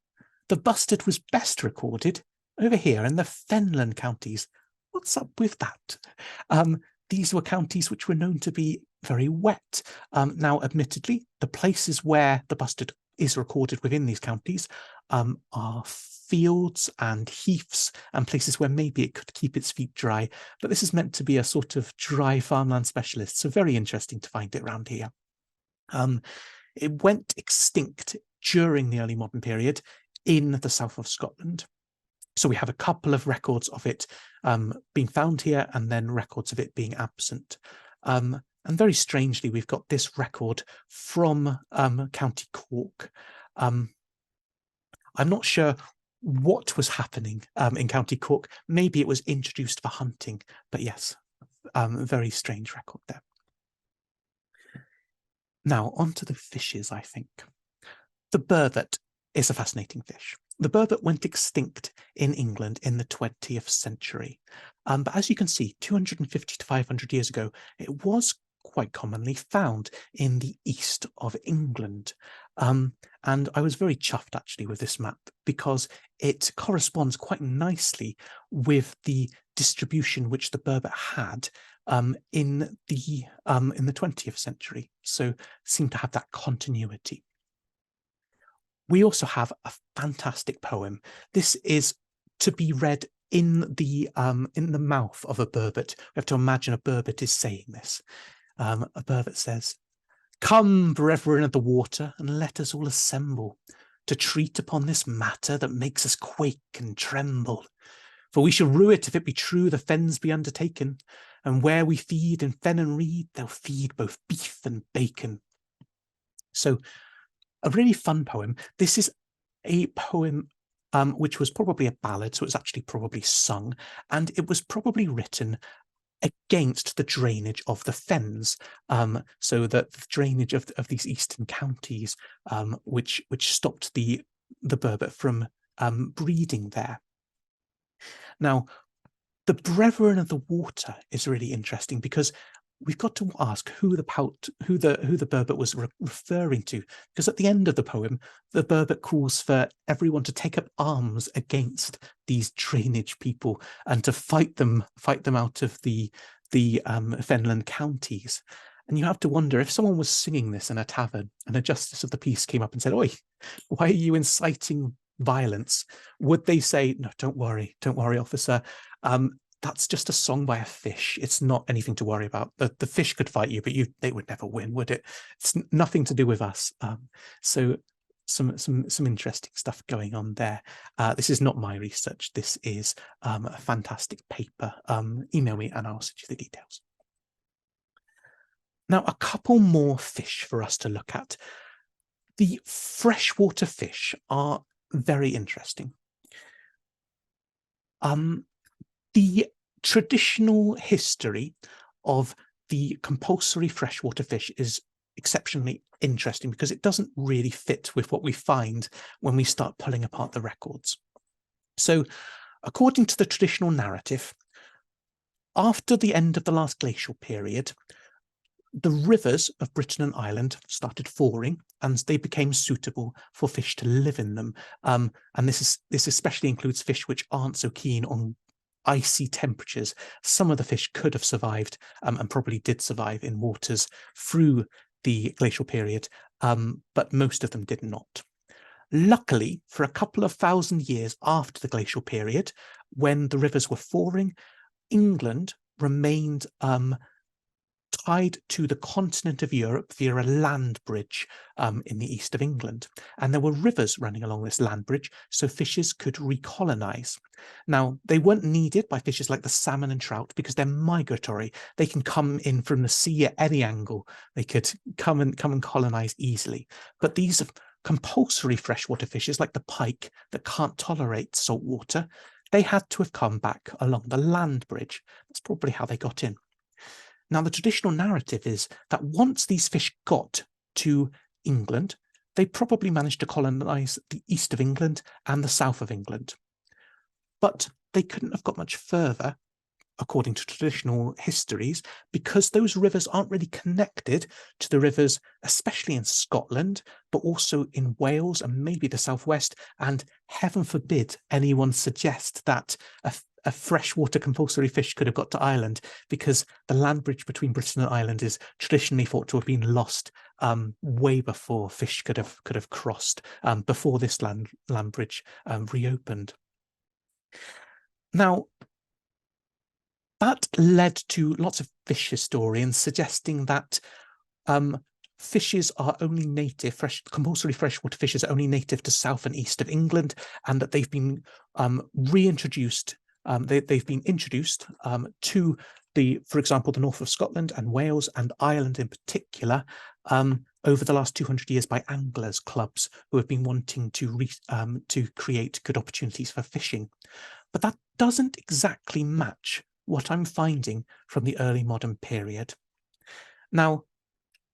the bustard was best recorded over here in the Fenland counties. What's up with that? These were counties which were known to be very wet. Now, admittedly, the places where the bustard is recorded within these counties are fields and heaths and places where maybe it could keep its feet dry. But this is meant to be a sort of dry farmland specialist, so very interesting to find it around here. It went extinct during the early modern period in the south of Scotland. So we have a couple of records of it being found here and then records of it being absent. And very strangely, we've got this record from County Cork. I'm not sure what was happening in County Cork. Maybe it was introduced for hunting, but yes, very strange record there. Now, onto the fishes, I think. The burbot is a fascinating fish. the burbot went extinct in England in the 20th century. But as you can see, 250 to 500 years ago, it was quite commonly found in the east of England. And I was very chuffed actually with this map because it corresponds quite nicely with the distribution which the burbot had in the 20th century. So seem to have that continuity. We also have a fantastic poem. This is to be read in the mouth of a burbot. We have to imagine a burbot is saying this. A burbot says, "Come, brethren of the water, and let us all assemble to treat upon this matter that makes us quake and tremble. For we shall rue it if it be true the fens be undertaken, and where we feed in fen and reed, they'll feed both beef and bacon." So a really fun poem. This is a poem which was probably a ballad, so it was actually probably sung, and it was probably written against the drainage of the fens, so that the drainage of these eastern counties, which stopped the burbot from breeding there. Now, the brethren of the water is really interesting because we've got to ask who the burbot was referring to, because at the end of the poem, the burbot calls for everyone to take up arms against these drainage people and to fight them out of the fenland counties. And you have to wonder, if someone was singing this in a tavern and a justice of the peace came up and said, "Oi, why are you inciting violence?" would they say, "No, don't worry, officer. That's just a song by a fish. It's not anything to worry about. The fish could fight you, but they would never win, would it? It's nothing to do with us." So some interesting stuff going on there. This is not my research. This is a fantastic paper. Email me and I'll send you the details. Now, a couple more fish for us to look at. The freshwater fish are very interesting. The traditional history of the compulsory freshwater fish is exceptionally interesting because it doesn't really fit with what we find when we start pulling apart the records. So, according to the traditional narrative, after the end of the last glacial period, the rivers of Britain and Ireland started thawing and they became suitable for fish to live in them. And this especially includes fish which aren't so keen on icy temperatures. Some of the fish could have survived and probably did survive in waters through the glacial period, but most of them did not. Luckily, for a couple of thousand years after the glacial period, when the rivers were thawing, England remained tied to the continent of Europe via a land bridge in the east of England. And there were rivers running along this land bridge, so fishes could recolonize. Now, they weren't needed by fishes like the salmon and trout because they're migratory. They can come in from the sea at any angle. They could come and colonize easily. But these compulsory freshwater fishes like the pike that can't tolerate salt water, they had to have come back along the land bridge. That's probably how they got in. Now, the traditional narrative is that once these fish got to England, they probably managed to colonize the east of England and the south of England. But they couldn't have got much further, according to traditional histories, because those rivers aren't really connected to the rivers, especially in Scotland, but also in Wales and maybe the southwest. And heaven forbid anyone suggest that a freshwater compulsory fish could have got to Ireland, because the land bridge between Britain and Ireland is traditionally thought to have been lost way before fish could have crossed, before this land bridge reopened. Now, that led to lots of fish historians suggesting that fishes are only native, compulsory freshwater fishes are only native to south and east of England, and that they've been reintroduced. They've been introduced to for example, the north of Scotland and Wales and Ireland in particular, over the last 200 years by anglers clubs who have been wanting to create good opportunities for fishing. But that doesn't exactly match what I'm finding from the early modern period. Now,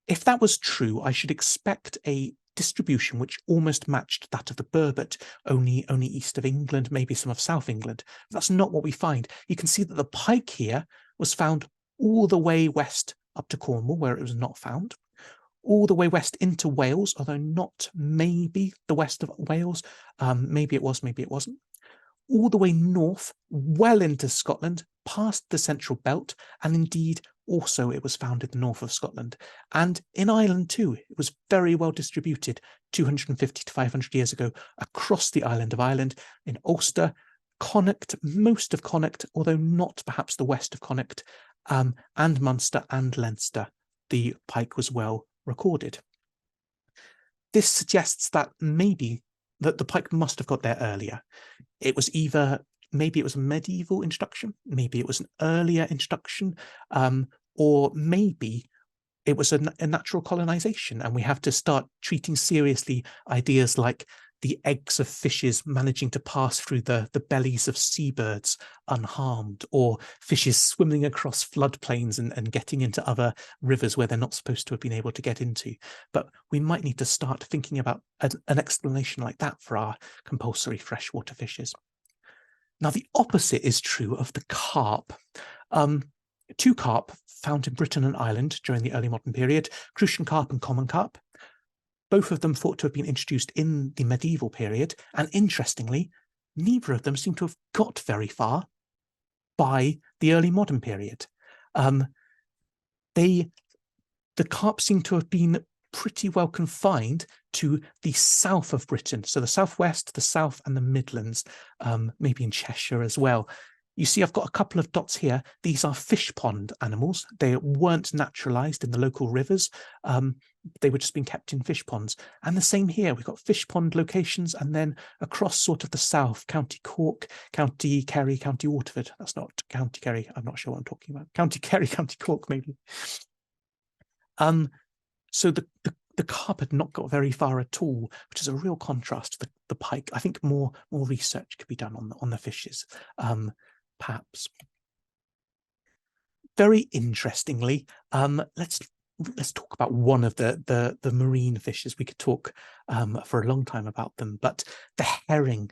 if that was true, I should expect a distribution which almost matched that of the Burbot, only east of England, maybe some of South England. That's not what we find. You can see that the pike here was found all the way west up to Cornwall, where it was not found, all the way west into Wales, although not maybe the west of Wales. Maybe it was, maybe it wasn't. All the way north, well into Scotland, past the central belt, and indeed also it was found in the north of Scotland. And in Ireland too, it was very well distributed 250 to 500 years ago across the island of Ireland, in Ulster, Connacht, most of Connacht, although not perhaps the west of Connacht, and Munster and Leinster. The pike was well recorded. This suggests that maybe that the pike must have got there earlier. It was either, maybe it was a medieval introduction, maybe it was an earlier introduction, or maybe it was a natural colonization, and we have to start treating seriously ideas like the eggs of fishes managing to pass through the bellies of seabirds unharmed, or fishes swimming across floodplains and getting into other rivers where they're not supposed to have been able to get into. But we might need to start thinking about an explanation like that for our compulsory freshwater fishes. Now, the opposite is true of the carp. Two carp found in Britain and Ireland during the early modern period, crucian carp and common carp. Both of them thought to have been introduced in the medieval period, and interestingly, neither of them seem to have got very far by the early modern period. The carp seem to have been pretty well confined to the south of Britain, so the southwest, the south, and the Midlands, maybe in Cheshire as well. You see, I've got a couple of dots here. These are fish pond animals. They weren't naturalized in the local rivers. They were just being kept in fish ponds. And the same here, we've got fish pond locations, and then across sort of the south, County Cork, County Kerry, County Waterford. That's not County Kerry. I'm not sure what I'm talking about. County Kerry, County Cork, maybe. So the carp had not got very far at all, which is a real contrast to the pike. I think more research could be done on the fishes. Perhaps. Very interestingly, let's talk about one of the marine fishes. We could talk for a long time about them, but the herring.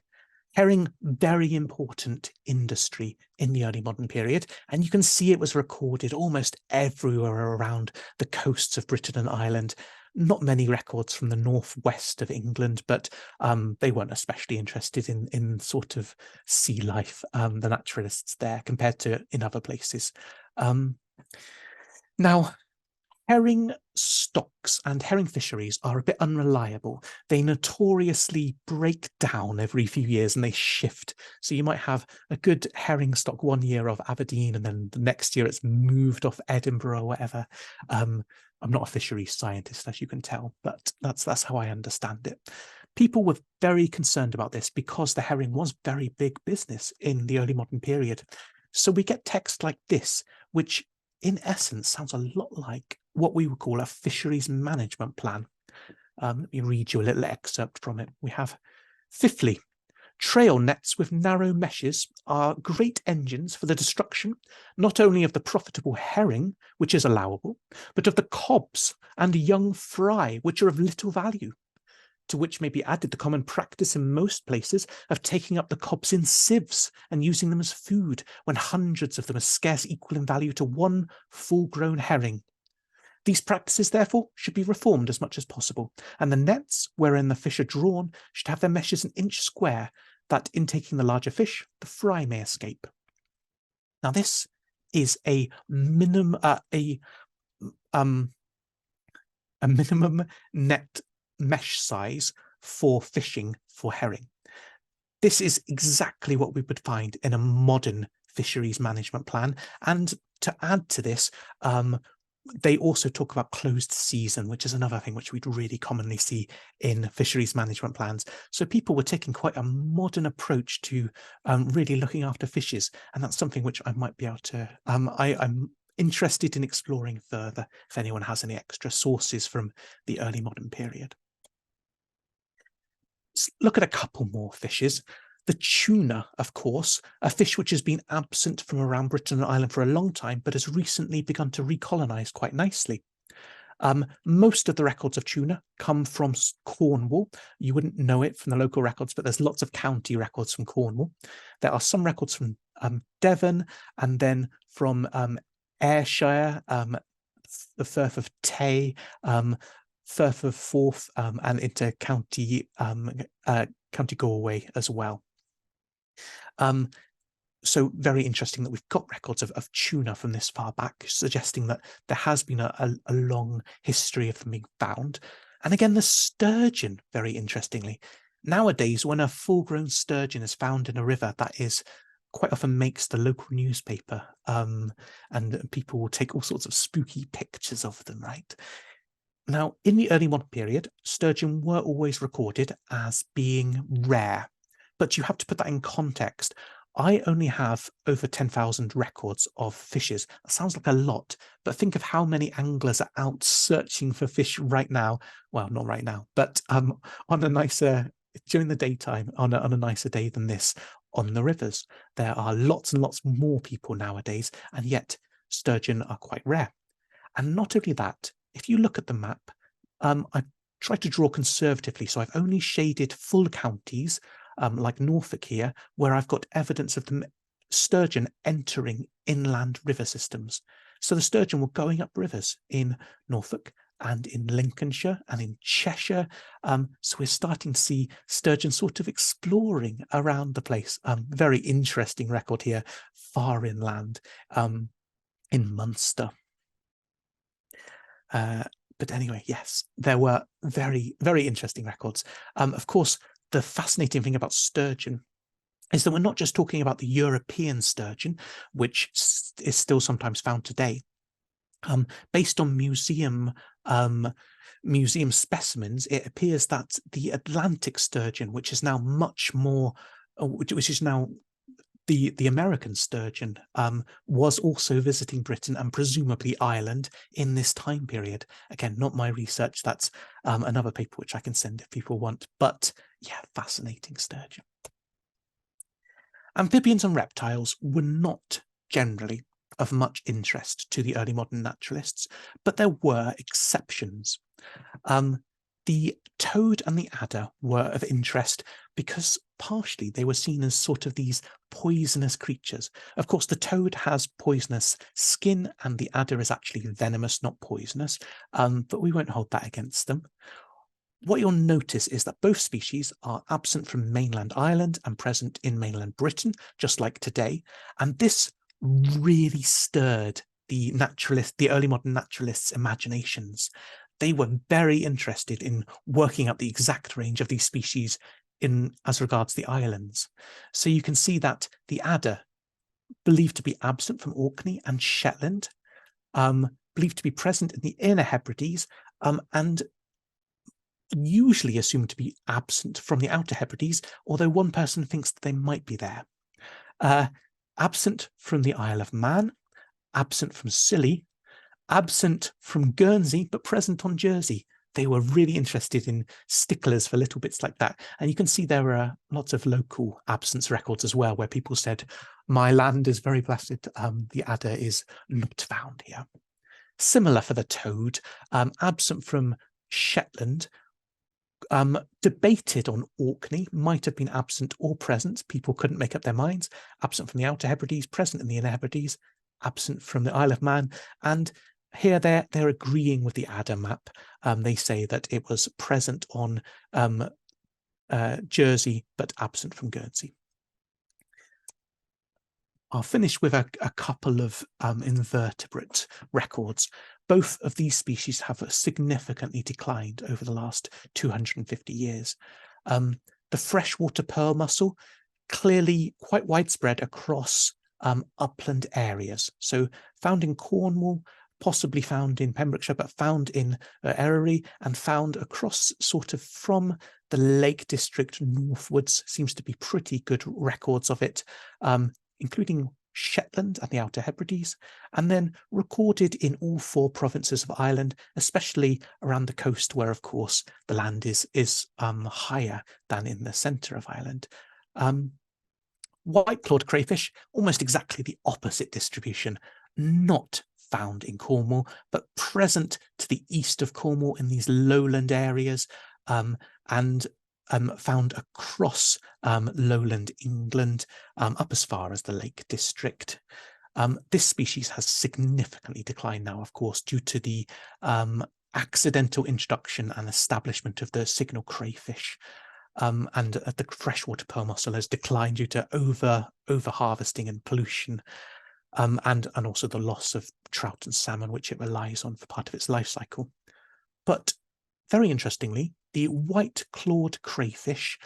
Herring, very important industry in the early modern period, and you can see it was recorded almost everywhere around the coasts of Britain and Ireland. Not many records from the northwest of England, but they weren't especially interested in sort of sea life, the naturalists there, compared to in other places. Now, herring stocks and herring fisheries are a bit unreliable. They notoriously break down every few years and they shift. So you might have a good herring stock one year off Aberdeen, and then the next year it's moved off Edinburgh or whatever. I'm not a fisheries scientist, as you can tell, but that's how I understand it. People were very concerned about this because the herring was very big business in the early modern period. So we get text like this, which in essence sounds a lot like what we would call a fisheries management plan. Let me read you a little excerpt from it. We have, fifthly, trail nets with narrow meshes are great engines for the destruction not only of the profitable herring, which is allowable, but of the cobs and young fry, which are of little value, to which may be added the common practice in most places of taking up the cobs in sieves and using them as food, when hundreds of them are scarce equal in value to one full-grown herring. These practices, therefore, should be reformed as much as possible, and the nets wherein the fish are drawn should have their meshes an inch square, that in taking the larger fish, the fry may escape. Now, this is a minimum net mesh size for fishing for herring. This is exactly what we would find in a modern fisheries management plan, and to add to this, they also talk about closed season, which is another thing which we'd really commonly see in fisheries management plans. So people were taking quite a modern approach to really looking after fishes, and that's something which I might be able to, I'm interested in exploring further if anyone has any extra sources from the early modern period. Let's look at a couple more fishes. The tuna, of course, a fish which has been absent from around Britain and Ireland for a long time, but has recently begun to recolonize quite nicely. Most of the records of tuna come from Cornwall. You wouldn't know it from the local records, but there's lots of county records from Cornwall. There are some records from Devon, and then from Ayrshire, the Firth of Tay, Firth of Forth, and into County Galway as well. So very interesting that we've got records of tuna from this far back, suggesting that there has been a long history of them being found. And again, the sturgeon, very interestingly. Nowadays, when a full-grown sturgeon is found in a river, that is quite often makes the local newspaper, and people will take all sorts of spooky pictures of them, right? Now, in the early modern period, sturgeon were always recorded as being rare, but you have to put that in context. I only have over 10,000 records of fishes. That sounds like a lot, but think of how many anglers are out searching for fish right now. Well, not right now, but on a nicer, during the daytime, on a nicer day than this, on the rivers. There are lots and lots more people nowadays, and yet sturgeon are quite rare. And not only that, if you look at the map, I've tried to draw conservatively, so I've only shaded full counties, like Norfolk here, where I've got evidence of the sturgeon entering inland river systems. So the sturgeon were going up rivers in Norfolk and in Lincolnshire and in Cheshire. So we're starting to see sturgeon sort of exploring around the place. Very interesting record here, far inland, in Munster. But anyway, yes, there were very, very interesting records. Of course, the fascinating thing about sturgeon is that we're not just talking about the European sturgeon, which is still sometimes found today. Based on museum specimens, it appears that the Atlantic sturgeon, which is now much more, which is now the American sturgeon, was also visiting Britain and presumably Ireland in this time period. Again, not my research. That's another paper which I can send if people want. But yeah, fascinating sturgeon. Amphibians and reptiles were not generally of much interest to the early modern naturalists, but there were exceptions. The toad and the adder were of interest because partially they were seen as sort of these poisonous creatures. Of course, the toad has poisonous skin and the adder is actually venomous, not poisonous, but we won't hold that against them. What you'll notice is that both species are absent from mainland Ireland and present in mainland Britain, just like today. And this really stirred the early modern naturalists' imaginations. They were very interested in working out the exact range of these species as regards the islands. So you can see that the adder, believed to be absent from Orkney and Shetland, believed to be present in the Inner Hebrides, and usually assumed to be absent from the Outer Hebrides, although one person thinks that they might be there. Absent from the Isle of Man, absent from Scilly, absent from Guernsey, but present on Jersey. They were really interested in sticklers for little bits like that. And you can see there are lots of local absence records as well, where people said, my land is very blessed, the adder is not found here. Similar for the toad, absent from Shetland, debated on Orkney, might have been absent or present. People couldn't make up their minds. Absent from the Outer Hebrides, present in the Inner Hebrides, absent from the Isle of Man. And here they're agreeing with the adder map. They say that it was present on Jersey, but absent from Guernsey. I'll finish with a couple of invertebrate records. Both of these species have significantly declined over the last 250 years. The freshwater pearl mussel, clearly quite widespread across upland areas. So found in Cornwall, possibly found in Pembrokeshire, but found in Erie and found across sort of from the Lake District northwards. Seems to be pretty good records of it, including Shetland and the Outer Hebrides, and then recorded in all 4 provinces of Ireland, especially around the coast where, of course, the land is higher than in the centre of Ireland. White-clawed crayfish, almost exactly the opposite distribution, not found in Cornwall, but present to the east of Cornwall in these lowland areas, and found across lowland England, up as far as the Lake District. This species has significantly declined now, of course, due to the accidental introduction and establishment of the signal crayfish. And the freshwater pearl mussel has declined due to over harvesting and pollution, and also the loss of trout and salmon, which it relies on for part of its life cycle. But very interestingly, the white-clawed crayfish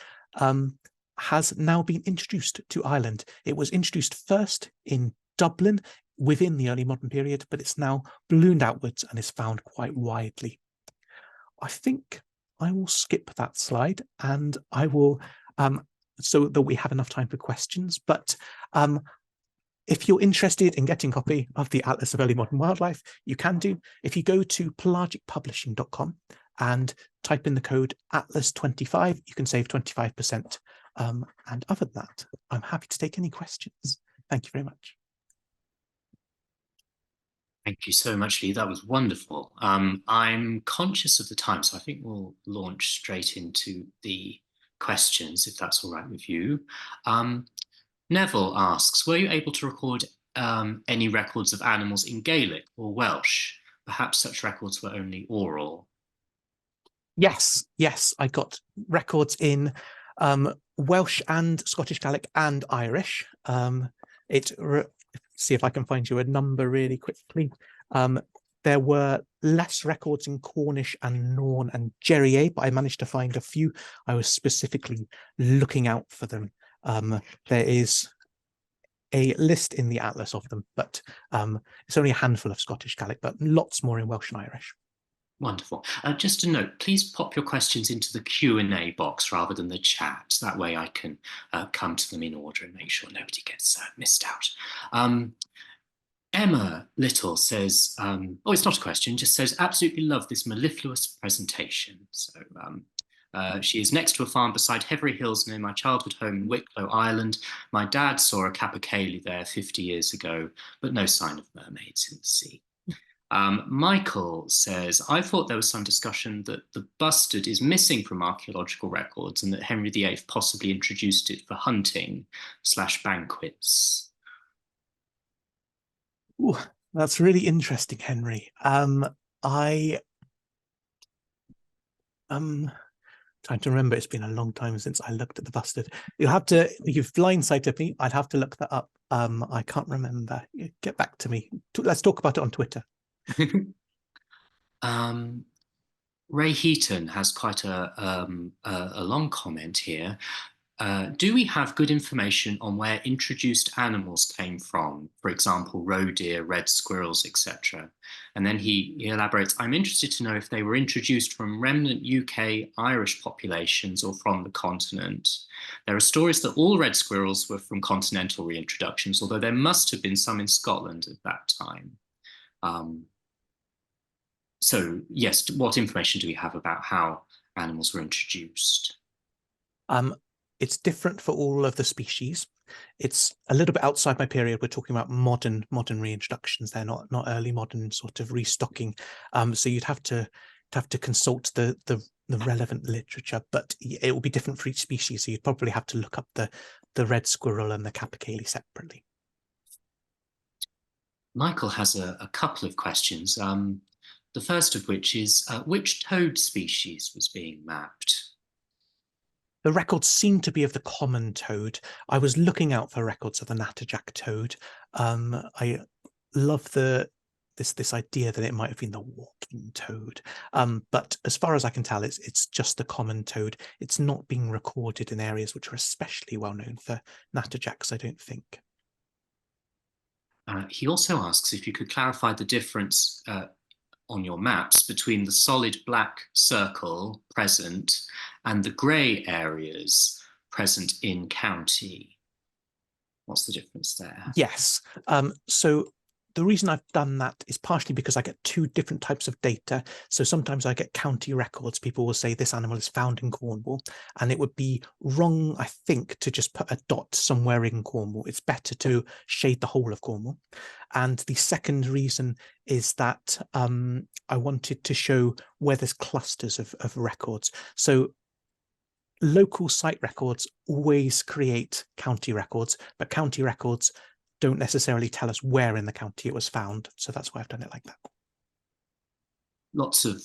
has now been introduced to Ireland. It was introduced first in Dublin within the early modern period, but it's now ballooned outwards and is found quite widely. I think I will skip that slide, and I will, so that we have enough time for questions. But if you're interested in getting a copy of the Atlas of Early Modern Wildlife, you can do. If you go to pelagicpublishing.com and type in the code Atlas25, you can save 25%. And other than that, I'm happy to take any questions. Thank you very much. Thank you so much, Lee. That was wonderful. I'm conscious of the time, so I think we'll launch straight into the questions, if that's all right with you. Neville asks, were you able to record any records of animals in Gaelic or Welsh? Perhaps such records were only oral. Yes, I got records in Welsh and Scottish Gaelic and Irish. See if I can find you a number really quickly. There were less records in Cornish and Norn and Jerry, but I managed to find a few. I was specifically looking out for them. There is a list in the Atlas of them, but it's only a handful of Scottish Gaelic, but lots more in Welsh and Irish. Wonderful. Just a note, please pop your questions into the Q&A box rather than the chat. That way I can come to them in order and make sure nobody gets missed out. Emma Little says, oh, it's not a question, just says, absolutely love this mellifluous presentation. So she is next to a farm beside Hevery Hills near my childhood home in Wicklow, Ireland. My dad saw a capercaillie there 50 years ago, but no sign of mermaids in the sea. Michael says, I thought there was some discussion that the bustard is missing from archaeological records and that Henry VIII possibly introduced it for hunting / banquets. Ooh, that's really interesting, Henry. Trying to remember, it's been a long time since I looked at the bustard. You've blindsided me. I'd have to look that up. I can't remember. Get back to me. Let's talk about it on Twitter. Ray Heaton has quite a long comment here. Do we have good information on where introduced animals came from? For example, roe deer, red squirrels, etc. And then he elaborates, I'm interested to know if they were introduced from remnant UK Irish populations or from the continent. There are stories that all red squirrels were from continental reintroductions, although there must have been some in Scotland at that time. So yes, what information do we have about how animals were introduced? It's different for all of the species. It's a little bit outside my period. We're talking about modern reintroductions. They're not early modern sort of restocking. So you'd have to consult the relevant literature, but it will be different for each species. So you'd probably have to look up the red squirrel and the capercaillie separately. Michael has a couple of questions. The first of which is, which toad species was being mapped? The records seem to be of the common toad. I was looking out for records of the natterjack toad. I love this idea that it might have been the walking toad. But as far as I can tell, it's just the common toad. It's not being recorded in areas which are especially well known for natterjacks, I don't think. He also asks if you could clarify the difference on your maps between the solid black circle present and the grey areas present in county. What's the difference there? Yes. So the reason I've done that is partially because I get two different types of data. So sometimes I get county records. People will say this animal is found in Cornwall, and it would be wrong, I think, to just put a dot somewhere in Cornwall. It's better to shade the whole of Cornwall. And the second reason is that I wanted to show where there's clusters of records. So local site records always create county records, but county records don't necessarily tell us where in the county it was found. So that's why I've done it like that. Lots of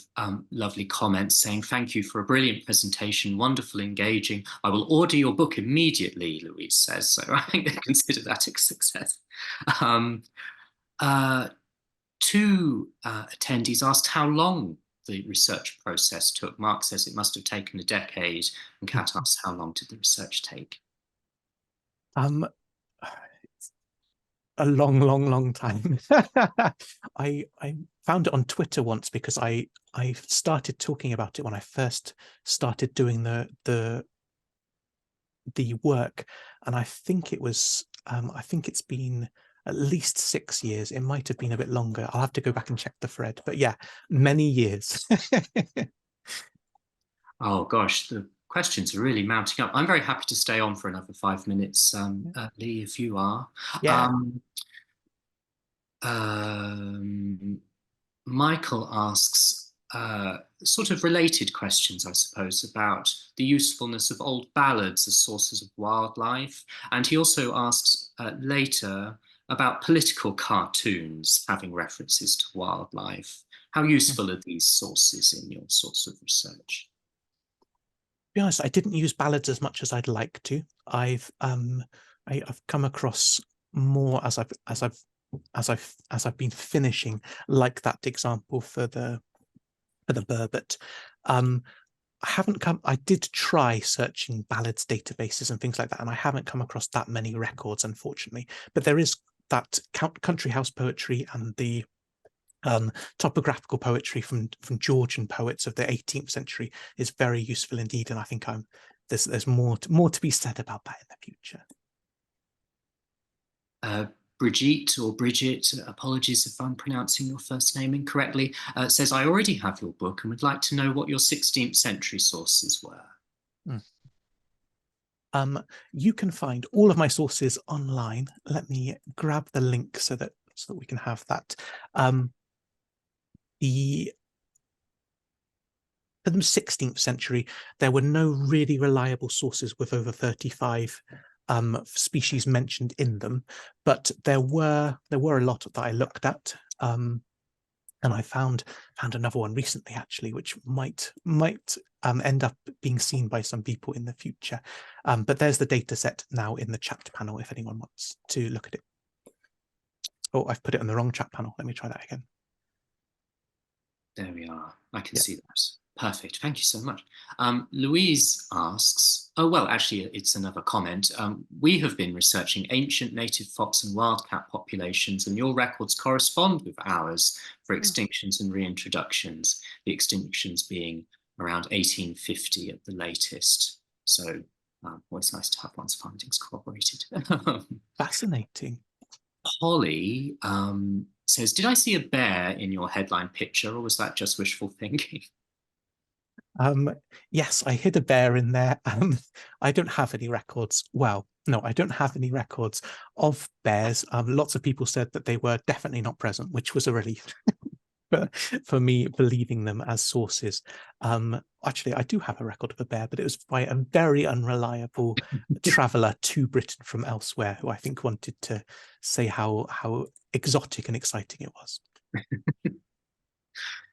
lovely comments saying, thank you for a brilliant presentation, wonderful, engaging. I will order your book immediately, Louise says. So I think they consider that a success. Two attendees asked how long the research process took. Mark says it must have taken a decade, and Kat asks how long did the research take? A long time. I found it on Twitter once because I started talking about it when I first started doing the work, and I think it was I think it's been at least 6 years. It might have been a bit longer. I'll have to go back and check the thread, but yeah, many years. Oh gosh, the questions are really mounting up. I'm very happy to stay on for another 5 minutes, Lee, if you are. Yeah. Michael asks sort of related questions, I suppose, about the usefulness of old ballads as sources of wildlife. And he also asks later about political cartoons having references to wildlife. How useful are these sources in your sorts of research? To be honest, I didn't use ballads as much as I'd like to. I've come across more as I've been finishing, like that example for the Burbot. I did try searching ballads databases and things like that, and I haven't come across that many records, unfortunately. But there is that country house poetry and the topographical poetry from Georgian poets of the 18th century is very useful indeed, and I think there's more to be said about that in the future. Brigitte, or Bridget, apologies if I'm pronouncing your first name incorrectly, says, I already have your book and would like to know what your 16th century sources were. You can find all of my sources online. Let me grab the link so that we can have that. For the 16th century, there were no really reliable sources with over 35 species mentioned in them, but there were a lot that I looked at, and I found another one recently, actually, which might end up being seen by some people in the future. But there's the data set now in the chat panel if anyone wants to look at it. Oh, I've put it in the wrong chat panel. Let me try that again. There we are. I can see that. Perfect. Thank you so much. Louise asks, oh, well, actually, it's another comment. We have been researching ancient native fox and wildcat populations, and your records correspond with ours for extinctions and reintroductions, the extinctions being around 1850 at the latest. So always nice to have one's findings corroborated. Fascinating. Polly says, did I see a bear in your headline picture, or was that just wishful thinking? Yes, I hid a bear in there. I don't have any records. Well, no, I don't have any records of bears. Lots of people said that they were definitely not present, which was a relief for me, believing them as sources. Actually, I do have a record of a bear, but it was by a very unreliable traveller to Britain from elsewhere, who I think wanted to say how exotic and exciting it was.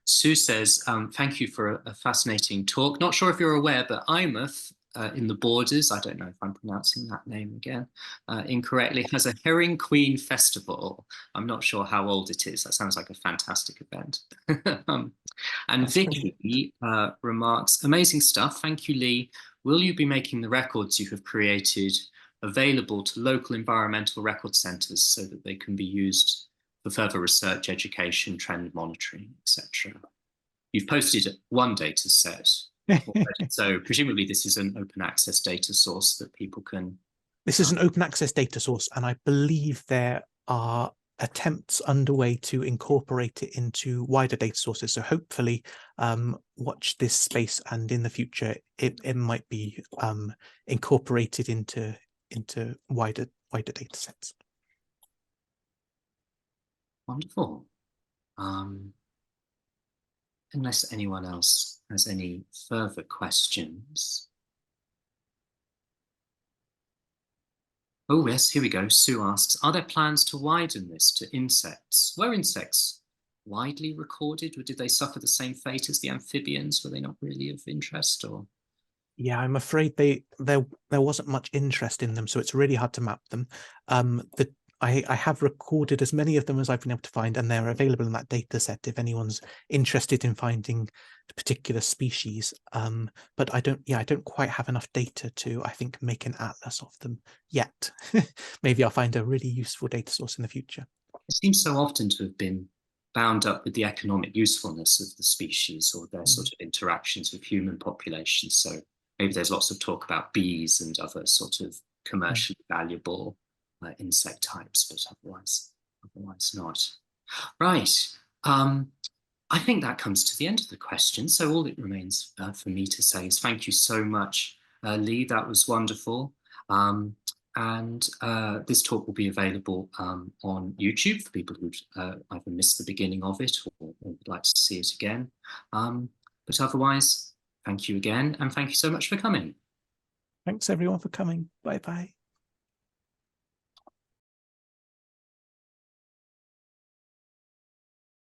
Sue says, thank you for a fascinating talk. Not sure if you're aware, but Eyemouth in the Borders, I don't know if I'm pronouncing that name again incorrectly, has a Herring Queen Festival. I'm not sure how old it is. That sounds like a fantastic event. And Vicky remarks, amazing stuff. Thank you, Lee. Will you be making the records you have created available to local environmental record centres so that they can be used for further research, education, trend monitoring, etc.? You've posted one data set already, so presumably this is an open access data source that people can... This is an open access data source, and I believe there are attempts underway to incorporate it into wider data sources. So hopefully watch this space, and in the future it might be incorporated into wider data sets. Wonderful. Unless anyone else has any further questions. Oh yes, here we go. Sue asks, are there plans to widen this to insects? Were insects widely recorded, or did they suffer the same fate as the amphibians? Were they not really of interest, or? Yeah, I'm afraid there wasn't much interest in them, so it's really hard to map them. I have recorded as many of them as I've been able to find, and they're available in that data set if anyone's interested in finding a particular species. But I don't quite have enough data to, I think, make an atlas of them yet. Maybe I'll find a really useful data source in the future. It seems so often to have been bound up with the economic usefulness of the species or their sort of interactions with human populations. So maybe there's lots of talk about bees and other sort of commercially valuable insect types, but otherwise not. Right. I think that comes to the end of the question. So all it remains for me to say is thank you so much, Lee. That was wonderful. And this talk will be available on YouTube for people who either missed the beginning of it or would like to see it again. But otherwise, thank you again, and thank you so much for coming. Thanks everyone for coming. Bye-bye.